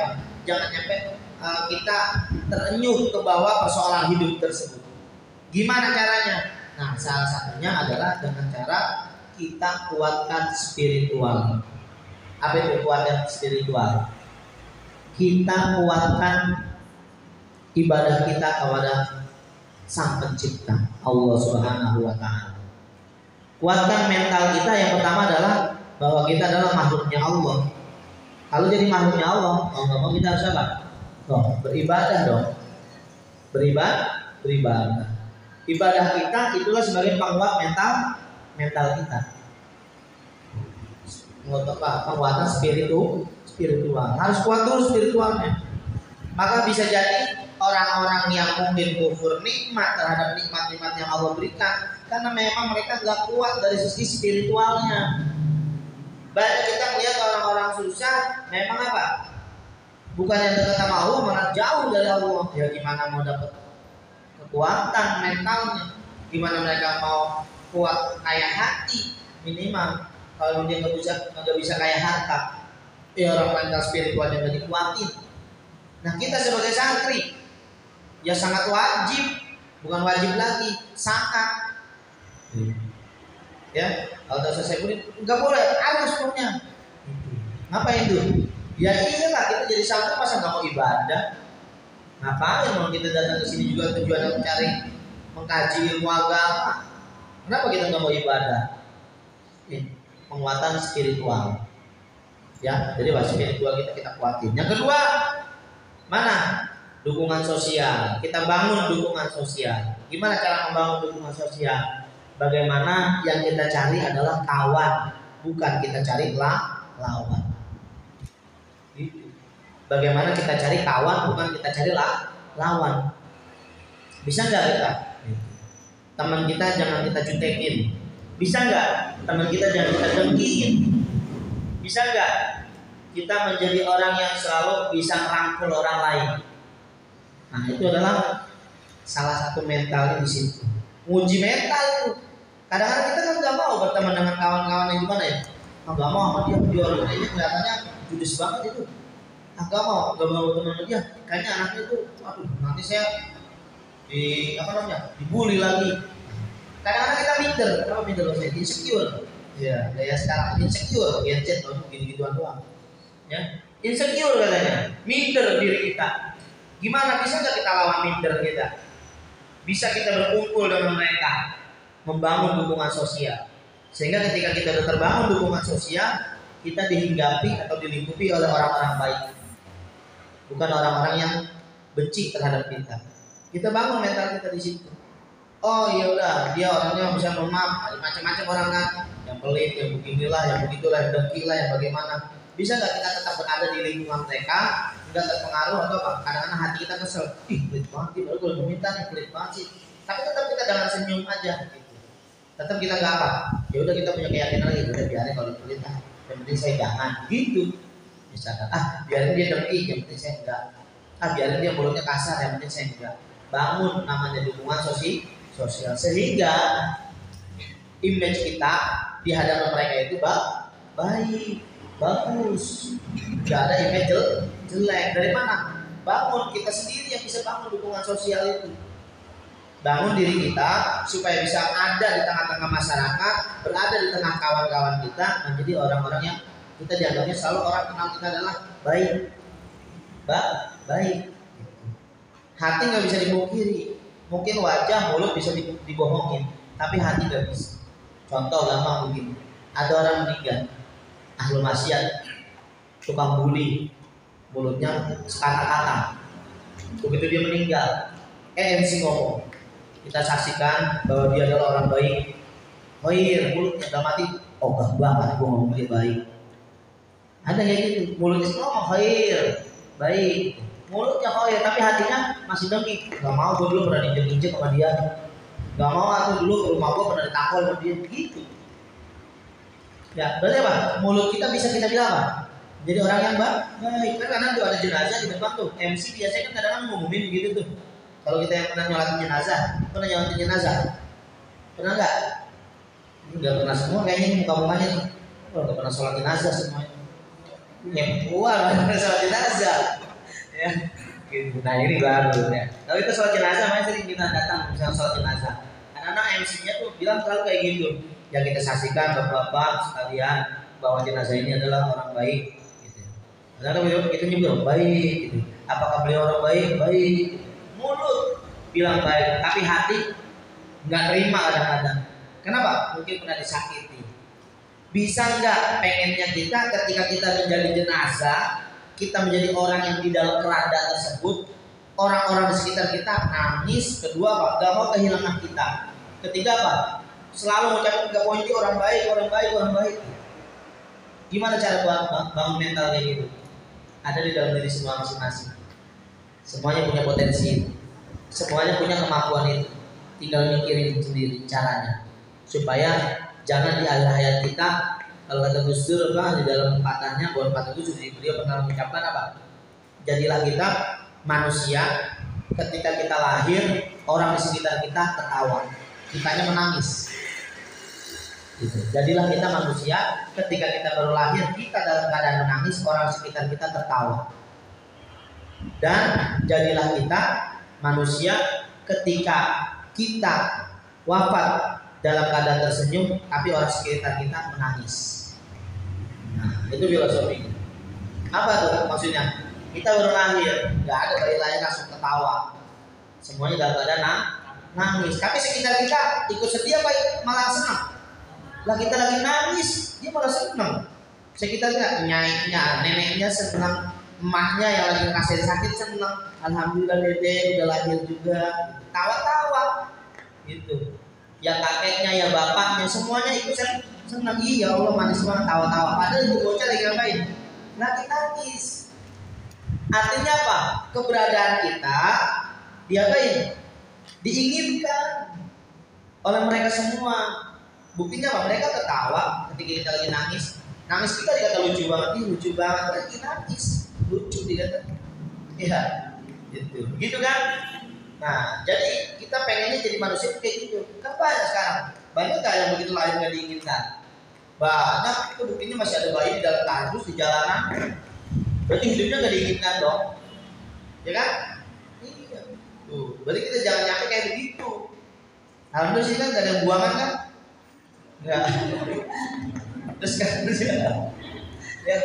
kita terenyuh ke bawah persoalan hidup tersebut. Gimana caranya? Nah, salah satunya adalah dengan cara kita kuatkan spiritual. Apa itu kuatkan spiritual? Kita kuatkan ibadah kita kepada Sang Pencipta Allah Subhanahu wa Ta'ala. Kuatkan mental kita. Yang pertama adalah bahwa kita adalah makhluknya Allah. Kalau jadi makhluknya Allah, mau nggak mau kita harus apa? Beribadah dong. Beribadah. Ibadah kita itulah sebagai penguat mental kita. Penguatan spiritual. Harus kuat dulu spiritualnya. Maka bisa jadi orang-orang yang mungkin kufur nikmat terhadap nikmat-nikmat yang Allah berikan karena memang mereka nggak kuat dari sisi spiritualnya. Banyak kita melihat orang-orang susah, memang apa? Bukan yang dekat sama Allah, malah jauh dari Allah. Ya gimana mau dapat kekuatan mentalnya? Gimana mereka mau kuat kayak hati? Minimal kalau dia nggak bisa kayak harta, ya orang mental spiritualnya nggak dikuatin. Nah, kita sebagai santri ya sangat wajib, bukan wajib lagi, sangat. Ya, kalau tak selesai kuliah nggak boleh, harus punya. Ngapain itu? Ya iyalah, kita jadi santri masa nggak mau ibadah? Ngapain kalau kita datang ke sini juga tujuannya mencari mengkaji ilmu agama? Kenapa kita nggak mau ibadah? Penguatan spiritual. Ya, jadi bahasa spiritual kita kuatin. Yang kedua, mana? Dukungan sosial. Kita bangun dukungan sosial. Gimana cara membangun dukungan sosial? Bagaimana yang kita cari adalah kawan, bukan kita cari lawan. Bagaimana kita cari kawan, bukan kita cari lawan. Bisa nggak kita? Teman kita jangan kita jutekin. Bisa nggak? Teman kita jangan kita dengkiin. Bisa nggak? Kita menjadi orang yang selalu bisa merangkul orang lain. Nah, itu adalah salah satu mentalnya di situ. Uji mental itu. Kadang-kadang kita kan nggak mau berteman dengan kawan-kawan yang gimana ya? Nggak mau sama dia, jualannya kelihatannya judes banget itu. gak mau teman dia, kayaknya anaknya itu, aduh nanti saya dibully lagi. Kadang-kadang kita minder, apa minder maksudnya? Insecure. Ya, gaya sekarang insecure, gadget atau gini-gituan doang. Ya, insecure katanya, minder diri kita. Gimana bisa nggak kita lawan minder kita? Bisa kita berkumpul dengan mereka, membangun dukungan sosial. Sehingga ketika kita sudah terbangun dukungan sosial, kita dihinggapi atau dilingkupi oleh orang-orang baik, bukan orang-orang yang benci terhadap kita. Kita bangun mental kita di situ. Oh iya udah, dia orangnya bisa memaaf, macam-macam orang kan, yang pelit, yang beginilah, yang begitulah, yang dengki lah, yang bagaimana. Bisa nggak kita tetap berada di lingkungan mereka, nggak terpengaruh atau apa? Kadang-kadang hati kita kesel, pelit banget, baru gue meminta nih pelit banget sih. Tapi tetap kita dengan senyum aja, gitu. Tetap kita nggak apa. Ya udah kita punya keyakinan lagi, udah biarin kalau pelit lah, yang penting saya jangan, gitu. Misalkan, biarin dia dengki, yang penting saya enggak. Biarin dia mulutnya kasar, yang penting saya enggak. Bangun namanya dukungan sosial sehingga image kita di hadapan mereka itu baik, bagus, tidak ada image jelek. Dari mana? Bangun kita sendiri yang bisa bangun dukungan sosial itu. Bangun diri kita supaya bisa ada di tengah-tengah masyarakat, berada di tengah kawan-kawan kita, menjadi orang-orang yang kita dianggapnya selalu orang kenal kita adalah baik. Hati nggak bisa dipungkiri. Mungkin wajah, mulut bisa dibohongin, tapi hati nggak bisa. Contoh gampang begini, ada orang meninggal, ahlu maksiat, tukang bully, mulutnya sekata-kata. Begitu dia meninggal, MC ngomong, kita saksikan bahwa dia adalah orang baik. Khair, mulutnya udah mati, gak banget gue ngomong dia baik. Ada kayak gitu, mulutnya ngomong khair, baik. Mulutnya khair, tapi hatinya masih dengki. Gak mau, gue dulu pernah injek-injek sama dia. Gak mau, aku dulu ke rumah gue pernah ditakol sama dia. Gitu. Ya, berarti apa? Mulut kita bisa kita bilang apa? Jadi orang yang baik. Kan kadang tuh ada jenazah di depan tuh. MC biasanya kan kadang-kadang ngumumin begitu tuh. Kalau kita yang pernah nyolatin jenazah, pernah nyolatin jenazah? Pernah nggak? Nggak pernah semua kayaknya ini muka-mukanya nih. Nggak pernah sholat jenazah semuanya. Yang tua lah pernah sholat jenazah. Ya, gitu. Nah ini baru ya. Kalau itu sholat jenazah, makanya sering kita datang misalnya sholat jenazah. Anak-anak MC-nya tuh bilang selalu kayak gitu. Yang kita saksikan bapak-bapak sekalian bahwa jenazah ini adalah orang baik. Gitu. Karena kita nyebut baik. Gitu. Apakah beliau orang baik? Baik. Mulut bilang baik, tapi hati nggak terima kadang-kadang. Kenapa? Mungkin pernah disakiti. Bisa nggak pengennya kita ketika kita menjadi jenazah, kita menjadi orang yang di dalam keranda tersebut, orang-orang di sekitar kita nangis. Kedua apa? Gak mau kehilangan kita. Ketiga apa? Selalu mengucapkan gak mau ini orang baik, orang baik, orang baik. Gimana cara bangun mental kayak gitu? Ada di dalam diri semua masing-masing. Semuanya punya potensi itu. Semuanya punya kemampuan itu. Tinggal mikirin sendiri caranya. Supaya jangan di akhir hayat kita, kalau kata Gus Dur di dalam patahnya, bukan patah Gus Dur, beliau pernah mengucapkan apa? Jadilah kita manusia ketika kita lahir, orang di sekitar kita tertawa, kitanya menangis. Gitu. Jadilah kita manusia ketika kita baru lahir, kita dalam keadaan menangis, orang di sekitar kita tertawa. Dan jadilah kita manusia ketika kita wafat dalam keadaan tersenyum, tapi orang sekitar kita menangis. Nah, itu filosofi. Apa tuh maksudnya? Kita baru lahir, nggak ada bayi lahir langsung ketawa. Semuanya dalam keadaan nangis. Tapi sekitar kita ikut sedih apa malah senang? Lah kita lagi nangis, dia malah senang. Sekitar kita nyainya, neneknya senang, emaknya yang lagi ngerasain sakit senang. Alhamdulillah dede udah lahir juga, tawa-tawa, gitu. Ya kakeknya, ya bapaknya, semuanya ikut senang. Iya Allah manis banget, tawa-tawa. Padahal itu bocah lagi ngapain? Lagi nangis. Artinya apa? Keberadaan kita diapain? Diinginkan oleh mereka semua. Buktinya apa? Mereka tertawa ketika kita lagi nangis. Nangis kita dikata lucu banget, lucu banget. Lagi nangis, lucu dikata. Iya, gitu kan? Nah, jadi kita pengennya jadi manusia kayak gitu. Kan banyak sekarang. Banyak gak yang begitu lahir gak diinginkan? Banyak, itu buktinya masih ada bayi di dalam kardus di jalanan. Berarti hidupnya gak diinginkan dong, ya kan? Iya. Tuh, berarti kita jangan nyampe kayak begitu. Alhamdulillah sih kan gak ada buangan kan? Enggak. Terus kan ya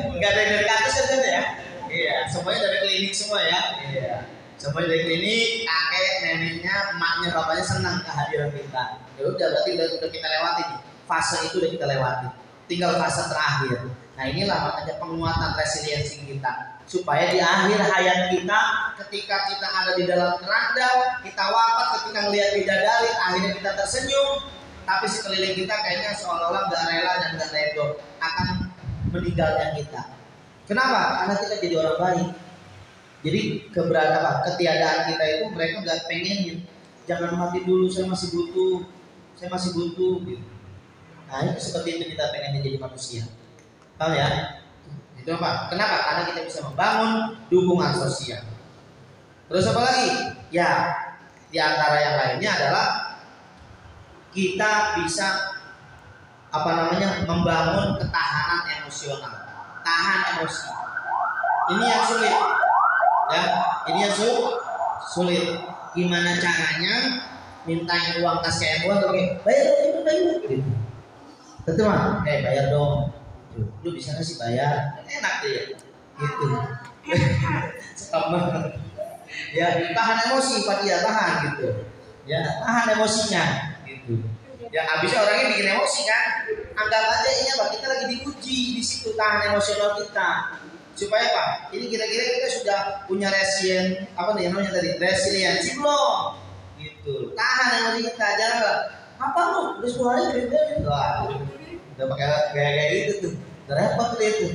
nggak ada yang dari atas kan ya? Iya, semuanya dari klinik semua ya. Iya, semuanya dari klinik, kakek, neneknya, emaknya, bapaknya senang kehadiran kita. Ya udah, berarti udah kita lewati nih. Fase itu udah kita lewati. Tinggal fase terakhir. Nah inilah makanya penguatan resiliensi kita. Supaya di akhir hayat kita, ketika kita ada di dalam keranda, kita wafat, ketika melihat bidadari, akhirnya kita tersenyum. Tapi sekeliling kita kayaknya seolah-olah gak rela dan gak rego akan meninggalnya kita. Kenapa? Karena kita jadi orang baik. Jadi ketiadaan kita itu mereka gak pengenin. Jangan mati dulu, saya masih butuh. Gitu. Nah itu seperti itu kita pengen jadi manusia. Paham ya? Itu apa? Kenapa? Karena kita bisa membangun dukungan sosial. Terus apa lagi? Ya, di antara yang lainnya adalah kita bisa membangun ketahanan emosional, tahan emosi. Ini yang sulit, ya. Ini yang sulit. Gimana caranya mintain uang kas kayak gua, bayar dong, gitu. Tentu mah, bayar dong. Lu bisa nggak sih bayar? Enak deh ya, gitu. Sama, ya tahan emosi, Pak dia tahan gitu. Ya tahan emosinya. Ya habisnya orangnya bikin emosi kan. Anggap aja ini apa? Kita lagi diuji di situ tahan emosional kita. Supaya apa? Ini kira-kira kita sudah punya resiliensi belum? Gitu. Tahan emosi kita, jangan apa lu? Udah 10 hari beda. Wah, udah pakai gaya-gaya gitu tuh. Udah repot tuh itu.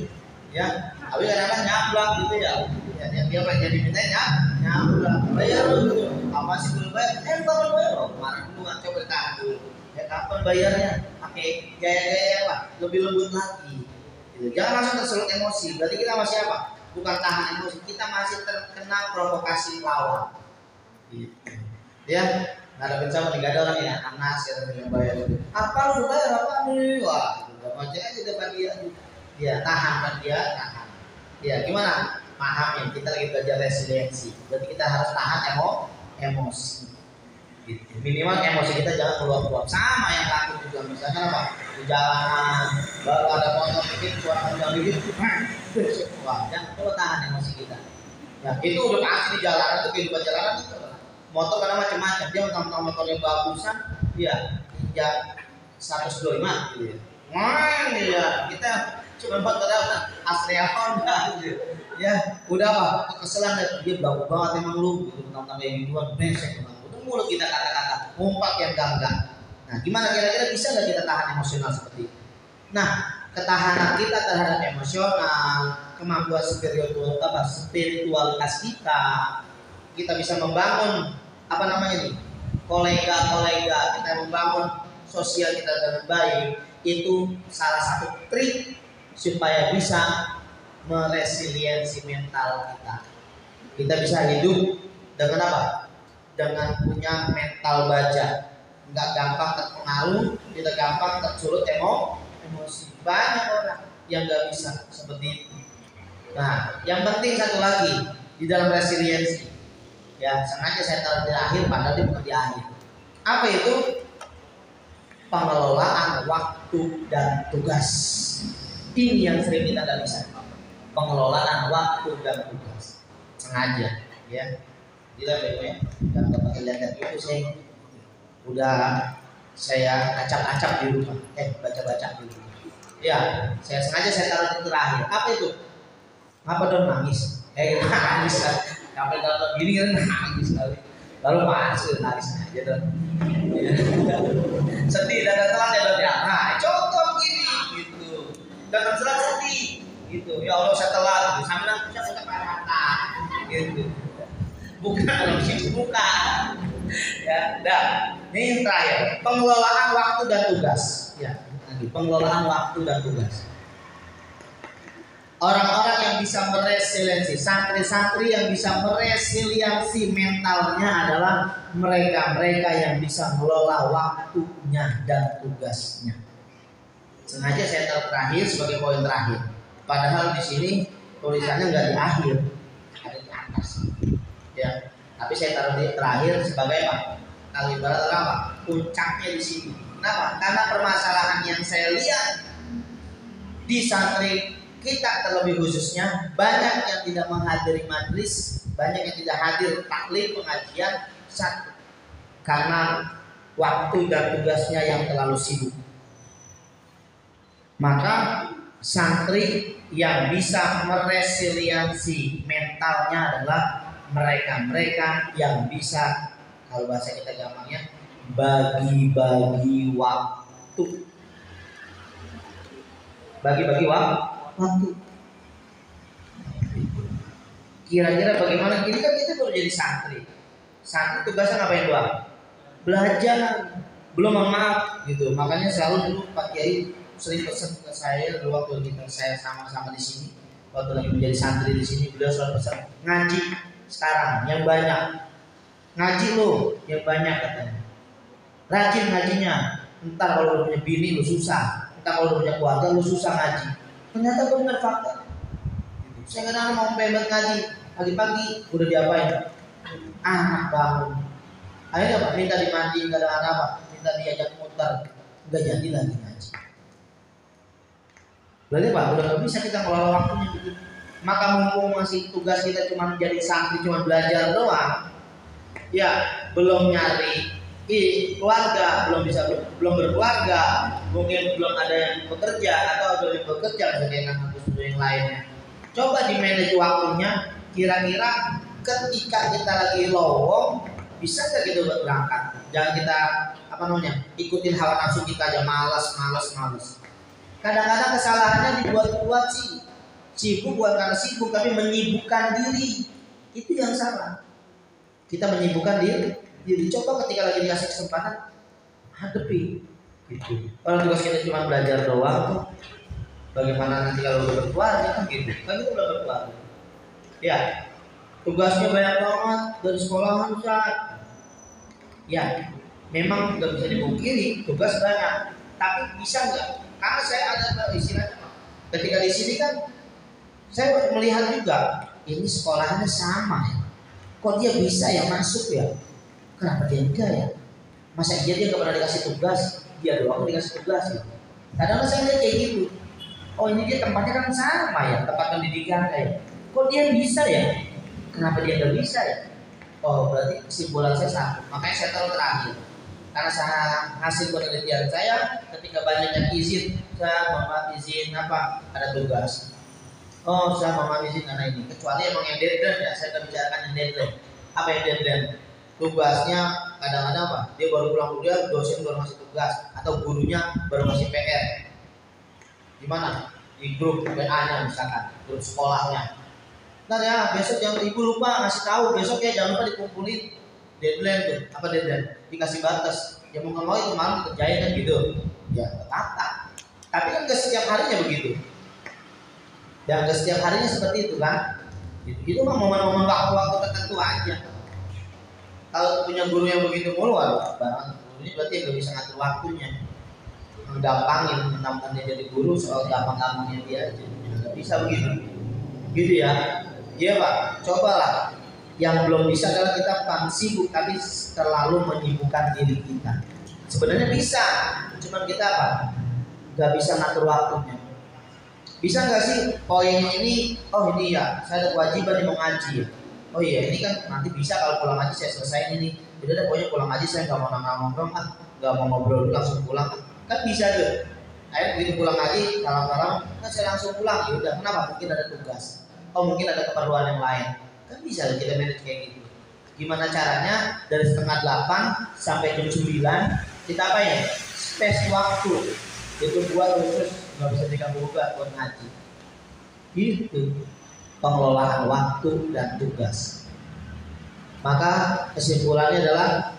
Ya, tapi kadang-kadang nyablak gitu ya. Yang dia pengen jadi mintanya nyablak. Bayar lu. Apa sih belum bayar? Kapan bayar? Kemarin duluan, coba ditahan dulu. Ya kapan bayarnya? Pakai gaya-gaya apa? Lebih lembut lagi. Gitu. Jangan langsung tersulut emosi. Berarti kita masih apa? Bukan tahan emosi. Kita masih terkena provokasi lawan. Gitu. Ya, ngadepin sama nih, gak ada orang ya. Anas yang bayar. Apa lu bayar? Apa nih? Wah, udah macam aja depan dia. Ya tahan kan dia, tahan. Ya gimana? Paham ya, kita lagi belajar resiliensi. Berarti kita harus tahan emosi. Gitu. Minimal emosi kita jangan keluar-keluar. Sama yang takut juga, misalkan apa? Di jalanan, baru ada motor dikit, suara udah gitu. Wah, jangan perlu tahan emosi kita. Ya itu udah pasti di jalanan itu, kehidupan jalanan itu. Motor kadang macam-macam. Dia mentang-mentang motornya bagusan, ya 125 gitu ya. Wah, ya kita cuma buat Astrea Honda gitu. Ya, udah apa? Kekesalan dia bagus banget emang lu, gitu mentang-mentang kayak gituan, brengsek banget. Itu mulut kita kata-kata, ngumpat yang enggak. Nah, gimana kira-kira bisa nggak kita tahan emosional seperti itu? Nah, ketahanan kita terhadap emosional, kemampuan spiritualitas kita bisa membangun kolega-kolega, kita membangun sosial kita dengan baik. Itu salah satu trik supaya bisa meresiliensi mental kita. Kita bisa hidup dengan apa? Dengan punya mental baja. Nggak gampang terpengaruh, tidak gampang tersulut emosi. Banyak orang yang nggak bisa seperti itu. Nah, yang penting satu lagi di dalam resiliensi. Ya, sengaja saya taruh di akhir, padahal dia bukan di akhir. Apa itu? Pengelolaan waktu dan tugas. Ini yang sering kita nggak bisa. Pengelolaan waktu dan tugas. Sengaja, ya. Tidak ya. Dan pakai lihat itu saya acak-acak di rumah. Baca-baca di rumah. Ya, saya taruh di terakhir. Apa itu? Apa dong nangis? Nangis kan. Sampai kalau gini kan nangis kali. Lalu masuk nangis aja dong. Sedih dan telat ya dong ya. Nah, contoh gini gitu. Dan telat sedih gitu. Ya Allah saya telat gitu. Sambil nangis saya keparatan gitu. Bukan harus bukan. Ya, dah. Ini yang terakhir, pengelolaan waktu dan tugas. Ya, lagi pengelolaan waktu dan tugas. Orang-orang yang bisa meresiliensi, santri-santri yang bisa meresiliensi mentalnya adalah mereka-mereka yang bisa mengelola waktunya dan tugasnya. Sengaja saya taruh terakhir sebagai poin terakhir. Padahal di sini tulisannya nggak di akhir, ada di atas. Ya, tapi saya taruh di terakhir sebagai apa? Kalau ibarat apa? Puncaknya di sini. Kenapa? Karena permasalahan yang saya lihat di santri kita terlebih khususnya banyak yang tidak menghadiri majelis, banyak yang tidak hadir taklim pengajian. Satu, karena waktu dan tugasnya yang terlalu sibuk. Maka santri yang bisa meresiliensi mentalnya adalah mereka-mereka yang bisa, kalau bahasa kita gampangnya, bagi-bagi waktu. Bagi-bagi waktu. Kira-kira bagaimana? Ini kan kita baru jadi santri. Santri tugasnya ngapain doang? Belajar. Belum maaf gitu. Makanya selalu dulu Pak Kiai sering pesan ke saya dulu waktu saya sama-sama di sini. Waktu lagi menjadi santri di sini, beliau selalu pesan ngaji sekarang yang banyak. Ngaji lo yang banyak katanya. Rajin ngajinya. Entar kalau udah punya bini lu susah. Entar kalau udah punya keluarga lu susah ngaji. Ternyata benar fakta. Saya kadang mau pembat ngaji pagi-pagi udah diapain? Anak bangun. Akhirnya apa? Minta dimandi, nggak ada apa? Minta diajak muter, nggak jadi lagi ngaji. Berarti apa? Udah nggak bisa kita ngelola waktunya begitu. Maka mumpung masih tugas kita cuma menjadi santri, cuma belajar doang, ya belum nyari keluarga, belum berkeluarga, mungkin belum ada yang bekerja atau ada yang bekerja dengan yang lainnya. Coba di manage waktunya, kira-kira ketika kita lagi lowong bisa nggak kita berangkat? Jangan kita ikutin hawa nafsu kita aja, malas. Kadang-kadang kesalahannya dibuat-buat sih. Sibuk bukan karena sibuk, tapi menyibukkan diri. Itu yang salah. Kita menyibukkan diri. Coba ketika lagi dikasih kesempatan, hadapi. Gitu. Kalau tugas kita cuma belajar doang tuh, bagaimana nanti kalau udah berkeluarga kan gitu. Kan itu udah berkeluarga. Ya, tugasnya banyak banget dari sekolahan Ustaz. Ya, memang nggak bisa dipungkiri tugas banyak, tapi bisa nggak? Karena saya ada istilahnya. Ketika di sini kan, saya melihat juga ini sekolahnya sama ya. Kok dia bisa ya masuk ya? Kenapa dia enggak ya? Masa dia nggak pernah dikasih tugas? Dia doang dikasih tugas ya. Kadang-kadang saya lihat kayak gitu. Oh ini dia tempatnya kan sama ya, tempat pendidikan ya. Kok dia bisa ya? Kenapa dia nggak bisa ya? Oh berarti kesimpulan saya satu. Makanya saya taruh terakhir. Karena hasil penelitian saya, ketika banyak yang izin, saya mohon izin ada tugas. Oh saya mohon izin karena ini. Kecuali emang yang deadline ya, saya akan bicarakan yang deadline. Apa yang deadline? Tugasnya kadang-kadang dia baru pulang kuliah, dosen baru ngasih tugas, atau gurunya baru ngasih PR. Gimana? Di grup WA-nya misalkan, grup sekolahnya. Ntar ya besok jangan ibu lupa ngasih tahu, besok ya jangan lupa dikumpulin deadline tuh. Apa deadline? Dikasih batas. Ya mau nggak mau itu malam dikerjain kan gitu. Ya tertata. Tapi kan nggak setiap harinya begitu. Dan nggak setiap harinya seperti itu kan. Itu mah momen-momen waktu-waktu tertentu aja. Kalau punya guru yang begitu mulu, banget. Ini berarti nggak bisa ngatur waktunya. Menggampangin, mentang-mentang dia jadi guru soal gampang-gampangnya dia aja. Nggak bisa begitu. Gitu ya. Iya Pak, cobalah. Yang belum bisa adalah kita bukan sibuk, tapi terlalu menyibukkan diri kita. Sebenarnya bisa, cuman kita nggak bisa ngatur waktunya. Bisa nggak sih poin ini? Oh ini ya, saya ada kewajiban yang mau ngaji. Oh iya, ini kan nanti bisa kalau pulang ngaji saya selesai ini. Jadi ada pokoknya pulang ngaji saya nggak mau nongkrong, nggak mau ngobrol langsung pulang. Kan bisa tuh. Akhirnya begitu pulang ngaji, salam-salam, kan saya langsung pulang. Ya udah, kenapa? Mungkin ada tugas. Oh mungkin ada keperluan yang lain. Kan bisa kita manage kayak gitu. Gimana caranya? Dari setengah 8 sampai jam 9 kita apa ya? Space waktu. Itu buat khusus nggak bisa diganggu buat ngaji. Gitu. Pengelolaan waktu dan tugas. Maka kesimpulannya adalah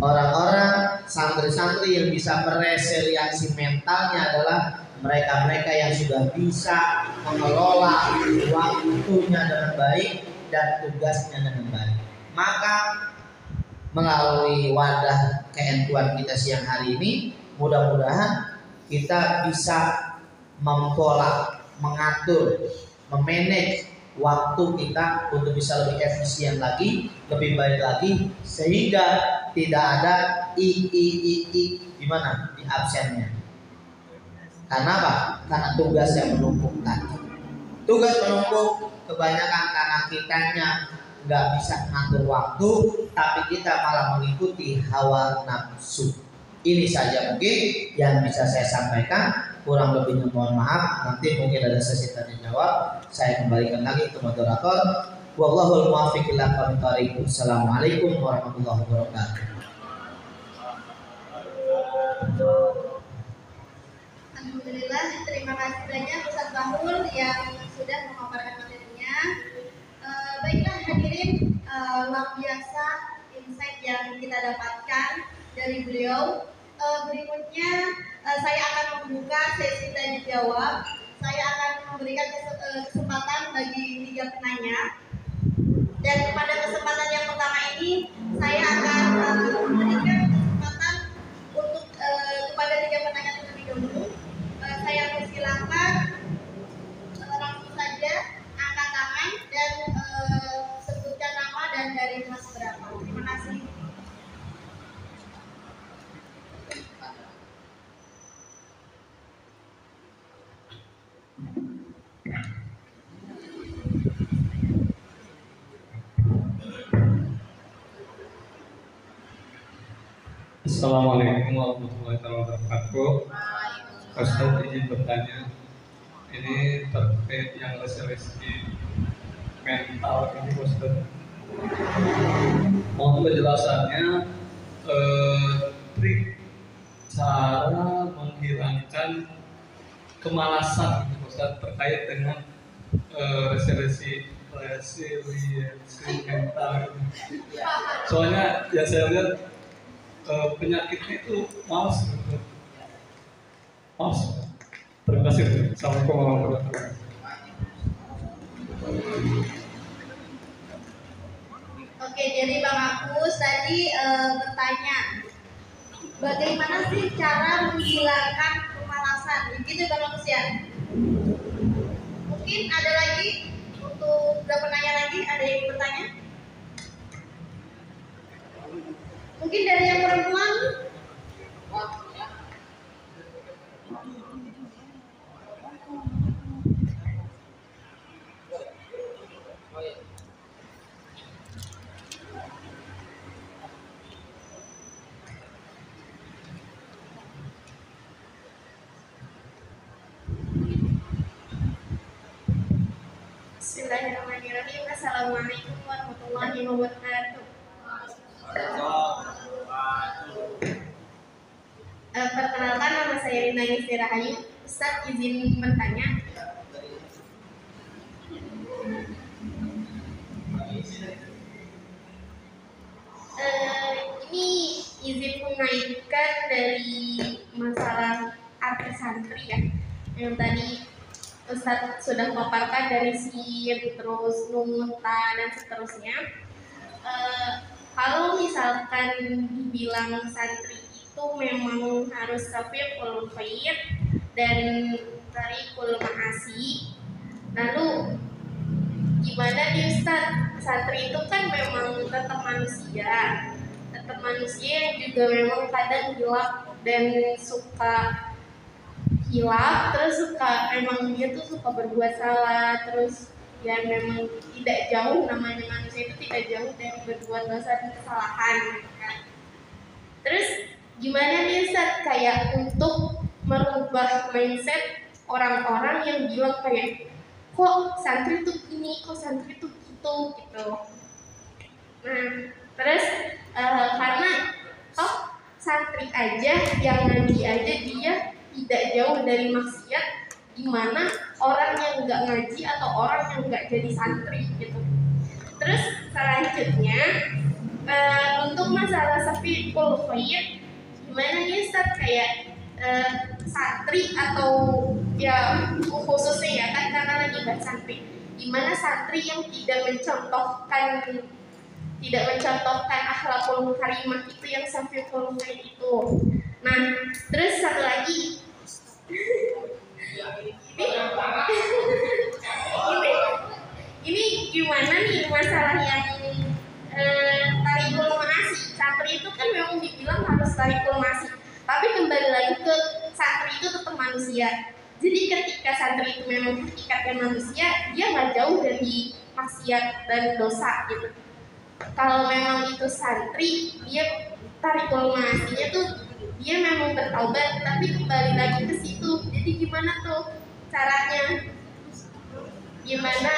orang-orang santri-santri yang bisa meresiliensi mentalnya adalah mereka-mereka yang sudah bisa mengelola waktunya dengan baik dan tugasnya dengan baik. Maka melalui wadah KN-Tuan kita siang hari ini, mudah-mudahan kita bisa mempola, mengatur memanage waktu kita untuk bisa lebih efisien lagi, lebih baik lagi, sehingga tidak ada gimana di absennya. Karena apa? Karena tugas yang menumpuk tadi. Tugas menumpuk kebanyakan karena kitanya nggak bisa ngatur waktu, tapi kita malah mengikuti hawa nafsu. Ini saja mungkin yang bisa saya sampaikan. Kurang lebihnya mohon maaf. Nanti mungkin ada sesi tanya jawab. Saya kembalikan lagi ke moderator. Wallahul muwaffiq ila aqwamit thoriq. Assalamualaikum warahmatullahi wabarakatuh. Alhamdulillah, terima kasih banyak Ustaz Bahul yang sudah memaparkan materinya. Baiklah hadirin, luar biasa insight yang kita dapatkan dari beliau. Berikutnya saya akan membuka sesi tanya jawab. Saya akan memberikan kesempatan bagi 3 penanya. Dan pada kesempatan yang pertama ini saya akan memberikan kesempatan untuk kepada 3 penanya terlebih dahulu. Saya persilakan langsung saja angkat tangan dan sebutkan nama dan dari kelas berapa. Terima kasih. Assalamualaikum warahmatullahi wabarakatuh. Ustaz izin bertanya, ini terkait yang resiliensi mental ini Ustaz. Mohon penjelasannya, trik cara menghilangkan kemalasan Ustaz terkait dengan resiliensi mental. Soalnya ya saya lihat penyakitnya itu malas. Terima kasih. Assalamualaikum warahmatullahi wabarakatuh. Oke, jadi Bang Agus tadi bertanya, bagaimana sih cara menghilangkan kemalasan? Begitu Bang Agus ya? Mungkin ada lagi untuk berapa penanya lagi? Ada yang bertanya? Mungkin dari yang perempuan? Bismillahirrahmanirrahim. Assalamualaikum warahmatullahi wabarakatuh. Perkenalkan, nama saya Rina Yusri Rahayu. Ustaz izin bertanya. Ini izin mengaitkan dari masalah arti santri ya, yang tadi Ustaz sudah memaparkan dari sin, terus nun, ta, dan seterusnya. Kalau misalkan dibilang santri itu memang harus safiqul khair dan tarikul ma'asi, lalu gimana nih Ustaz? Santri itu kan memang tetap manusia yang juga memang kadang hilaf dan suka hilaf, terus memang dia tuh suka berbuat salah, terus ya memang tidak jauh, namanya manusia itu tidak jauh dari berbuat dosa dan kesalahan kan. Terus gimana nih Ustaz kayak untuk merubah mindset orang-orang yang bilang kayak kok santri tuh ini, kok santri tuh gitu. Nah, terus karena santri aja yang ngaji aja dia tidak jauh dari maksiat, gimana orang yang nggak ngaji atau orang yang nggak jadi santri gitu. Terus selanjutnya untuk masalah safiqul khair, gimana nih Ustaz kayak santri atau ya khususnya ya kan karena lagi bahas santri, gimana santri yang tidak mencontohkan akhlakul karimah itu yang safiqul khair itu. Nah, terus satu lagi ini ini gimana nih masalah yang tarikul ma'asi. Santri itu kan memang dibilang harus tarikul ma'asi, tapi kembali lagi ke santri itu tetap manusia. Jadi ketika santri itu memang hakikatnya manusia, dia nggak jauh dari maksiat dan dosa gitu. Kalau memang itu santri, dia tarikul ma'asinya tuh dia memang bertaubat, tapi kembali lagi ke situ. Jadi gimana tuh caranya? Gimana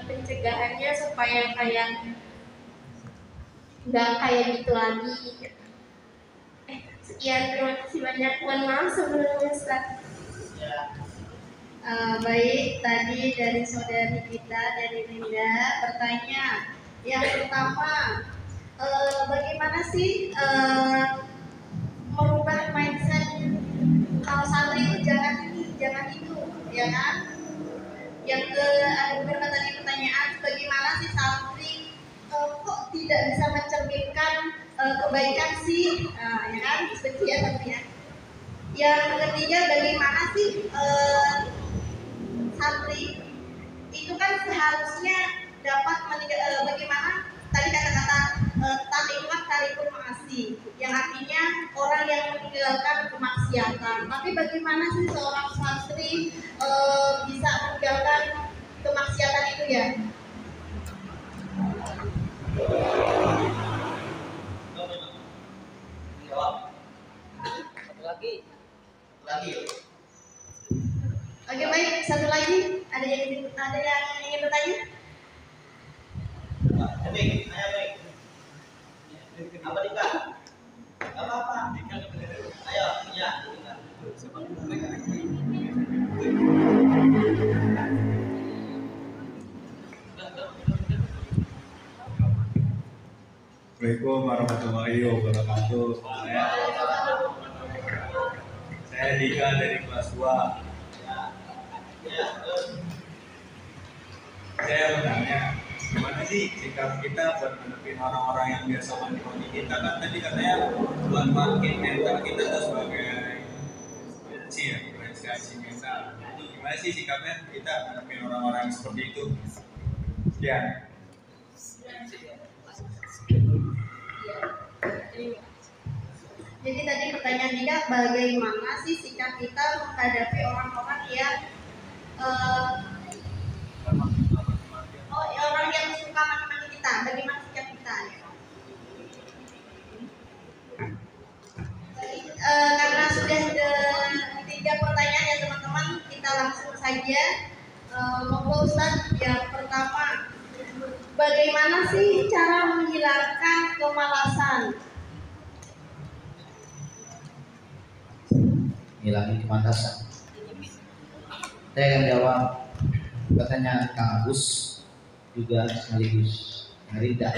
pencegahannya supaya kayak nggak kayak gitu lagi? Sekian, terima kasih banyak. Mohon maaf sebelumnya, Ustaz. Baik, tadi dari saudari kita dari Linda bertanya. Yang pertama, bagaimana sih merubah mindset kalau santri itu jangan ini, jangan itu, ya kan? Yang ada beberapa tadi pertanyaan, bagaimana sih santri kok tidak bisa mencerminkan kebaikan sih, ya kan? Seperti ya, tapi ya. Yang ketiga, bagaimana sih santri itu kan seharusnya dapat bagaimana tadi kata-kata tarikul ma'asi, yang artinya orang yang meninggalkan kemaksiatan. Tapi bagaimana sih seorang santri bisa meninggalkan kemaksiatan itu ya? Lagi. Oke, baik, satu lagi ada yang ingin bertanya? Baik. Apa Dika? Apa? Ayo, ya. Assalamualaikum warahmatullahi wabarakatuh. Saya Dika dari kelas 2. Saya bertanya, gimana sih sikap kita buat menghadapi orang-orang yang biasa mengikuti kita? Kan tadi katanya buat bangkit mental kita itu sebagai apresiasi mental. Gimana sih sikapnya kita menghadapi orang-orang yang seperti itu? Ya. Jadi tadi pertanyaan Dika, bagaimana sih sikap kita menghadapi orang-orang yang orang yang suka maki-maki kita, bagaimana sikap kita ya? Karena sudah 3 pertanyaan ya teman-teman, kita langsung saja. Monggo Ustaz, yang pertama, bagaimana sih cara menghilangkan kemalasan? Hilangin kemalasan. Saya akan jawab pertanyaan Kang Agus juga sekaligus Rida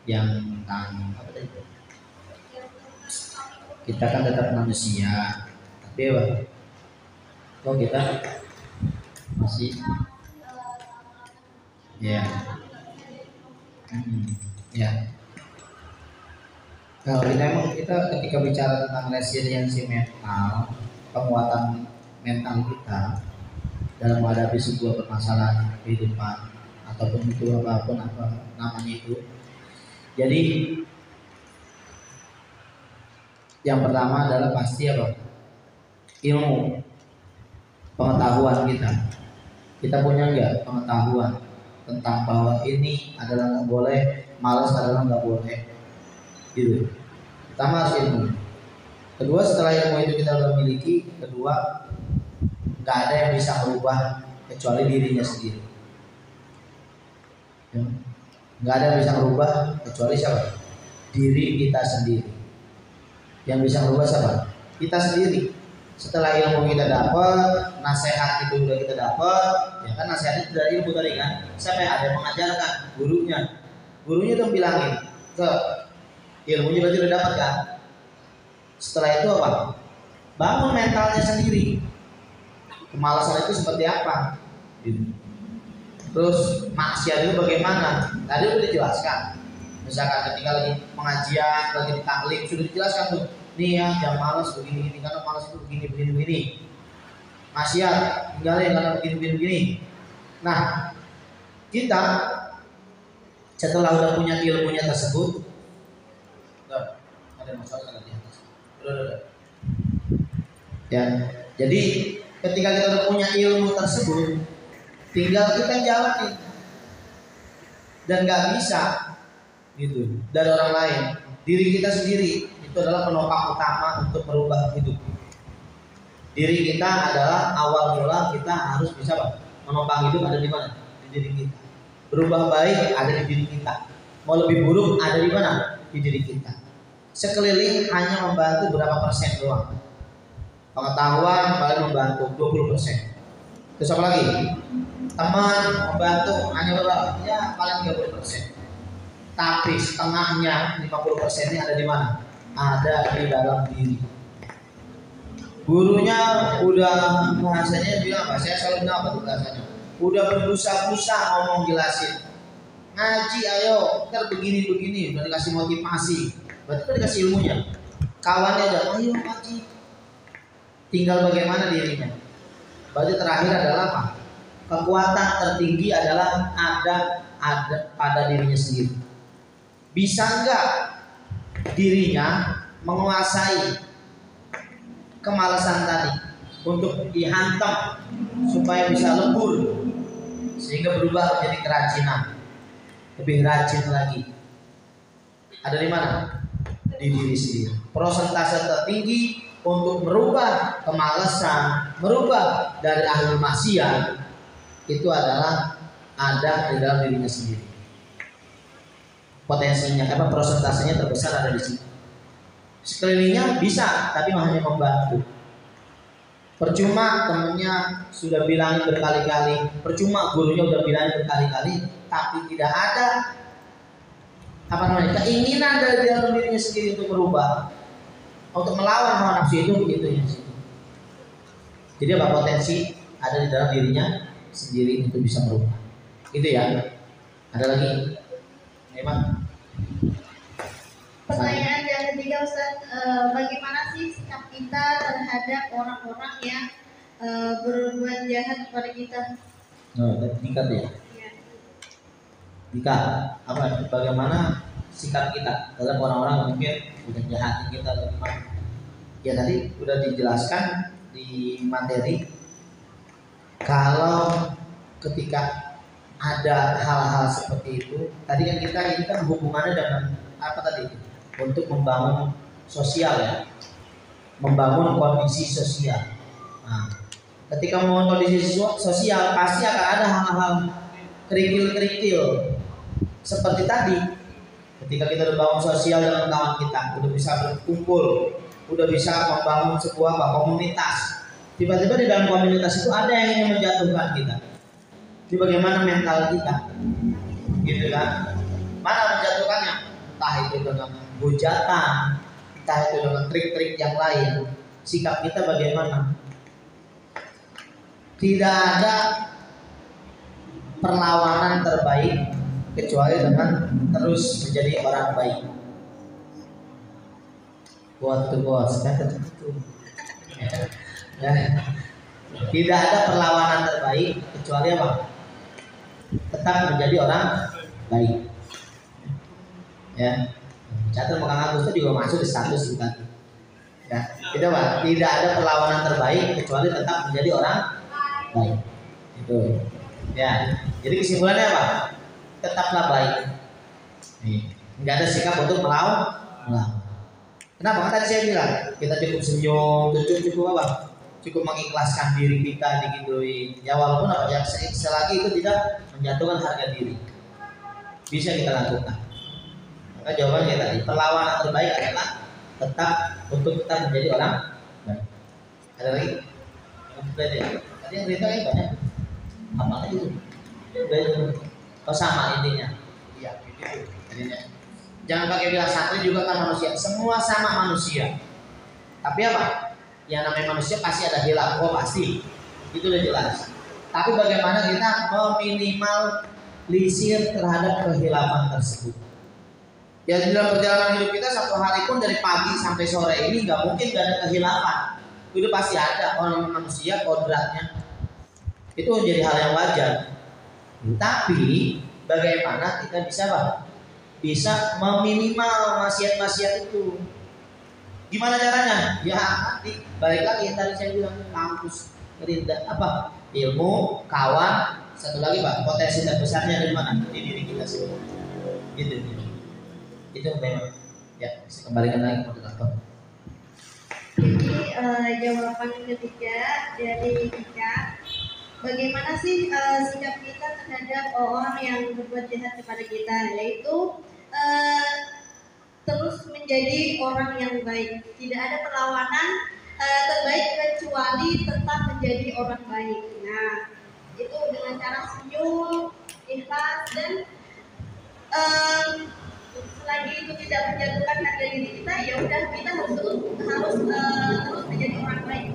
yang tentang apa tadi? Kita kan tetap manusia, tapi kok kita masih ya ya. Kalau kita ketika bicara tentang resiliensi mental, penguatan mental kita dalam menghadapi sebuah permasalahan kehidupan ataupun itu apapun apa namanya itu. Jadi yang pertama adalah pasti apa? Ilmu, pengetahuan kita. Kita punya nggak pengetahuan tentang bahwa ini adalah nggak boleh, malas adalah nggak boleh, gitu. Pertama harus ilmu. Kedua, setelah ilmu itu kita udah miliki, kedua nggak ada yang bisa merubah kecuali dirinya sendiri. Ya. Nggak ada yang bisa merubah kecuali siapa? Diri kita sendiri. Yang bisa merubah siapa? Kita sendiri. Setelah ilmu kita dapat, nasihat itu udah kita dapat, ya kan nasihat itu dari ilmu tadi kan. Siapa yang ada yang mengajarkan? Gurunya. Gurunya tuh bilangin ke ilmunya berarti udah dapat kan. Setelah itu apa? Bangun mentalnya sendiri. Kemalasan itu seperti apa? Terus maksiat itu bagaimana? Tadi udah dijelaskan. Misalkan ketika lagi pengajian, lagi di taklim, sudah dijelaskan tuh. Nih ya, jangan malas begini, karena malas itu begini. Maksiat, tinggalin karena begini. Nah, kita setelah udah punya ilmunya tersebut, ada masalah di atas. Ya, jadi ketika kita udah punya ilmu tersebut, tinggal kita jalanin dan nggak bisa gitu dari orang lain. Diri kita sendiri itu adalah penopang utama untuk merubah hidup. Diri kita adalah awal mula kita harus bisa menopang hidup ada di mana? Di diri kita. Berubah baik ada di diri kita. Mau lebih buruk ada di mana? Di diri kita. Sekeliling hanya membantu berapa persen doang. Pengetahuan paling membantu 20%. Terus apa lagi? Teman membantu hanya berapa? Ya paling 30%. Tapi setengahnya 50% ini ada di mana? Ada di dalam diri. Gurunya udah bahasanya bilang apa? Saya selalu bilang apa tuh bahasanya? Udah berbusa-busa ngomong jelasin. Ngaji ayo, ntar begini-begini, udah dikasih motivasi. Berarti udah dikasih ilmunya. Kawannya ada, ayo ngaji. Tinggal bagaimana dirinya. Berarti terakhir adalah apa? Kekuatan tertinggi adalah ada pada dirinya sendiri. Bisa enggak dirinya menguasai kemalasan tadi untuk dihantam supaya bisa lembur sehingga berubah menjadi kerajinan, lebih rajin lagi. Ada di mana? Di diri sendiri. Persentase tertinggi untuk merubah kemalasan, merubah dari ahli maksiat itu adalah ada di dalam dirinya sendiri. Potensinya, persentasenya terbesar ada di situ. Sekelilingnya bisa, tapi hanya membantu. Percuma temennya sudah bilang berkali-kali, percuma gurunya udah bilang berkali-kali, tapi tidak ada keinginan dari dalam dirinya sendiri untuk berubah, untuk melawan hawa nafsu itu begitu ya. Jadi apa potensi ada di dalam dirinya sendiri untuk bisa berubah. Itu ya. Ada lagi? Memang. Pertanyaan yang ketiga Ustaz, bagaimana sih sikap kita terhadap orang-orang yang berbuat jahat kepada kita? Tingkat ya. Tingkat apa? Bagaimana sikap kita terhadap orang-orang yang mungkin udah jahatin kita atau gimana? Ya tadi udah dijelaskan di materi. Kalau ketika ada hal-hal seperti itu, tadi kan kita ini kan hubungannya dengan apa tadi? Untuk membangun sosial ya, membangun kondisi sosial. Nah, ketika membangun kondisi sosial pasti akan ada hal-hal kerikil-kerikil seperti tadi. Ketika kita udah bangun sosial dengan kawan kita, udah bisa berkumpul, udah bisa membangun sebuah komunitas. Tiba-tiba di dalam komunitas itu ada yang ingin menjatuhkan kita. Ini bagaimana mental kita, gitu kan? Mana menjatuhkannya? Entah itu dengan hujatan, entah itu dengan trik-trik yang lain. Sikap kita bagaimana? Tidak ada perlawanan terbaik kecuali dengan terus menjadi orang baik. Buat tuh bos, ya. Tidak ada perlawanan terbaik kecuali apa? Tetap menjadi orang baik. Ya. Catat Kang Agus itu juga masuk di status kita. Ya, tidak Pak. Tidak ada perlawanan terbaik kecuali tetap menjadi orang baik. Itu. Ya. Jadi kesimpulannya apa? Tetaplah baik. Enggak ada sikap untuk melawan. Kenapa? Kan tadi saya bilang kita cukup senyum, cukup apa? Cukup mengikhlaskan diri kita digituin. Ya walaupun apa yang selagi itu tidak menjatuhkan harga diri, bisa kita lakukan. Maka jawabannya tadi perlawanan terbaik adalah tetap untuk kita menjadi orang baik. Ada lagi? Tadi yang cerita yang banyak. Apa itu? Oh sama intinya. Iya, begitu. Intinya. Jangan pakai bilang santri juga kan manusia. Semua sama manusia. Tapi apa? Yang namanya manusia pasti ada hilaf. Oh pasti. Itu udah jelas. Tapi bagaimana kita meminimalisir terhadap kehilafan tersebut? Ya di dalam perjalanan hidup kita satu hari pun dari pagi sampai sore ini nggak mungkin gak ada kehilafan. Itu pasti ada orang manusia kodratnya. Itu jadi hal yang wajar. Tapi bagaimana kita bisa bisa meminimal maksiat-maksiat itu? Gimana caranya? Ya nanti balik lagi tadi saya bilang kampus gerinda apa ilmu kawan satu lagi potensi terbesarnya dari mana? Di diri kita sendiri. Gitu. Itu memang ya saya kembalikan lagi moderator. Jadi jawaban ketiga dari Ika, bagaimana sih sikap kita terhadap orang yang berbuat jahat kepada kita, yaitu terus menjadi orang yang baik, tidak ada perlawanan terbaik kecuali tetap menjadi orang baik. Nah, itu dengan cara senyum, ikhlas, dan selagi itu tidak menjatuhkan harga diri kita, ya udah kita harus terus menjadi orang baik.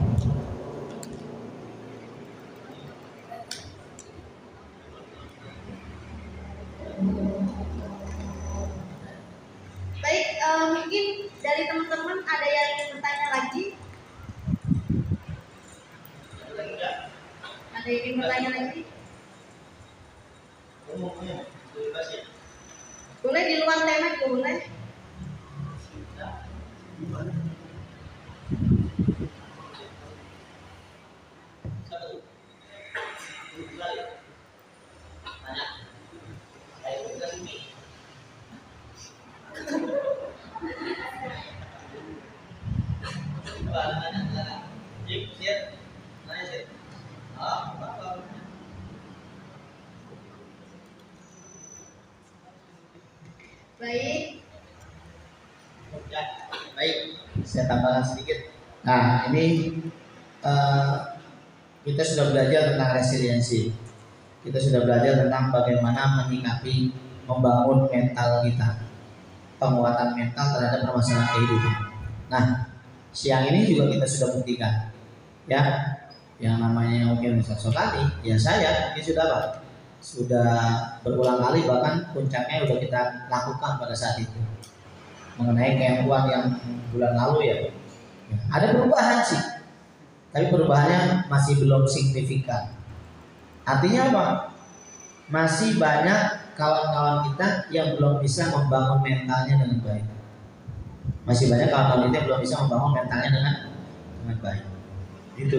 Baik, mungkin dari teman-teman ada yang ingin bertanya lagi? Ada yang ingin bertanya lagi? Boleh di luar tema juga boleh. Baik. Ya, baik. Saya tambahkan sedikit. Nah, ini kita sudah belajar tentang resiliensi. Kita sudah belajar tentang bagaimana menyikapi, membangun mental kita, penguatan mental terhadap permasalahan kehidupan. Nah, siang ini juga kita sudah buktikan, ya, yang namanya mungkin Ustaz Sokati, ya saya ini sudah berulang kali, bahkan puncaknya sudah kita lakukan pada saat itu mengenai keilmuan yang bulan lalu ya. Ada perubahan sih, tapi perubahannya masih belum signifikan. Artinya apa? Masih banyak kawan-kawan kita yang belum bisa membangun mentalnya dengan baik. Masih banyak kawan-kawan kita yang belum bisa membangun mentalnya dengan baik. Itu.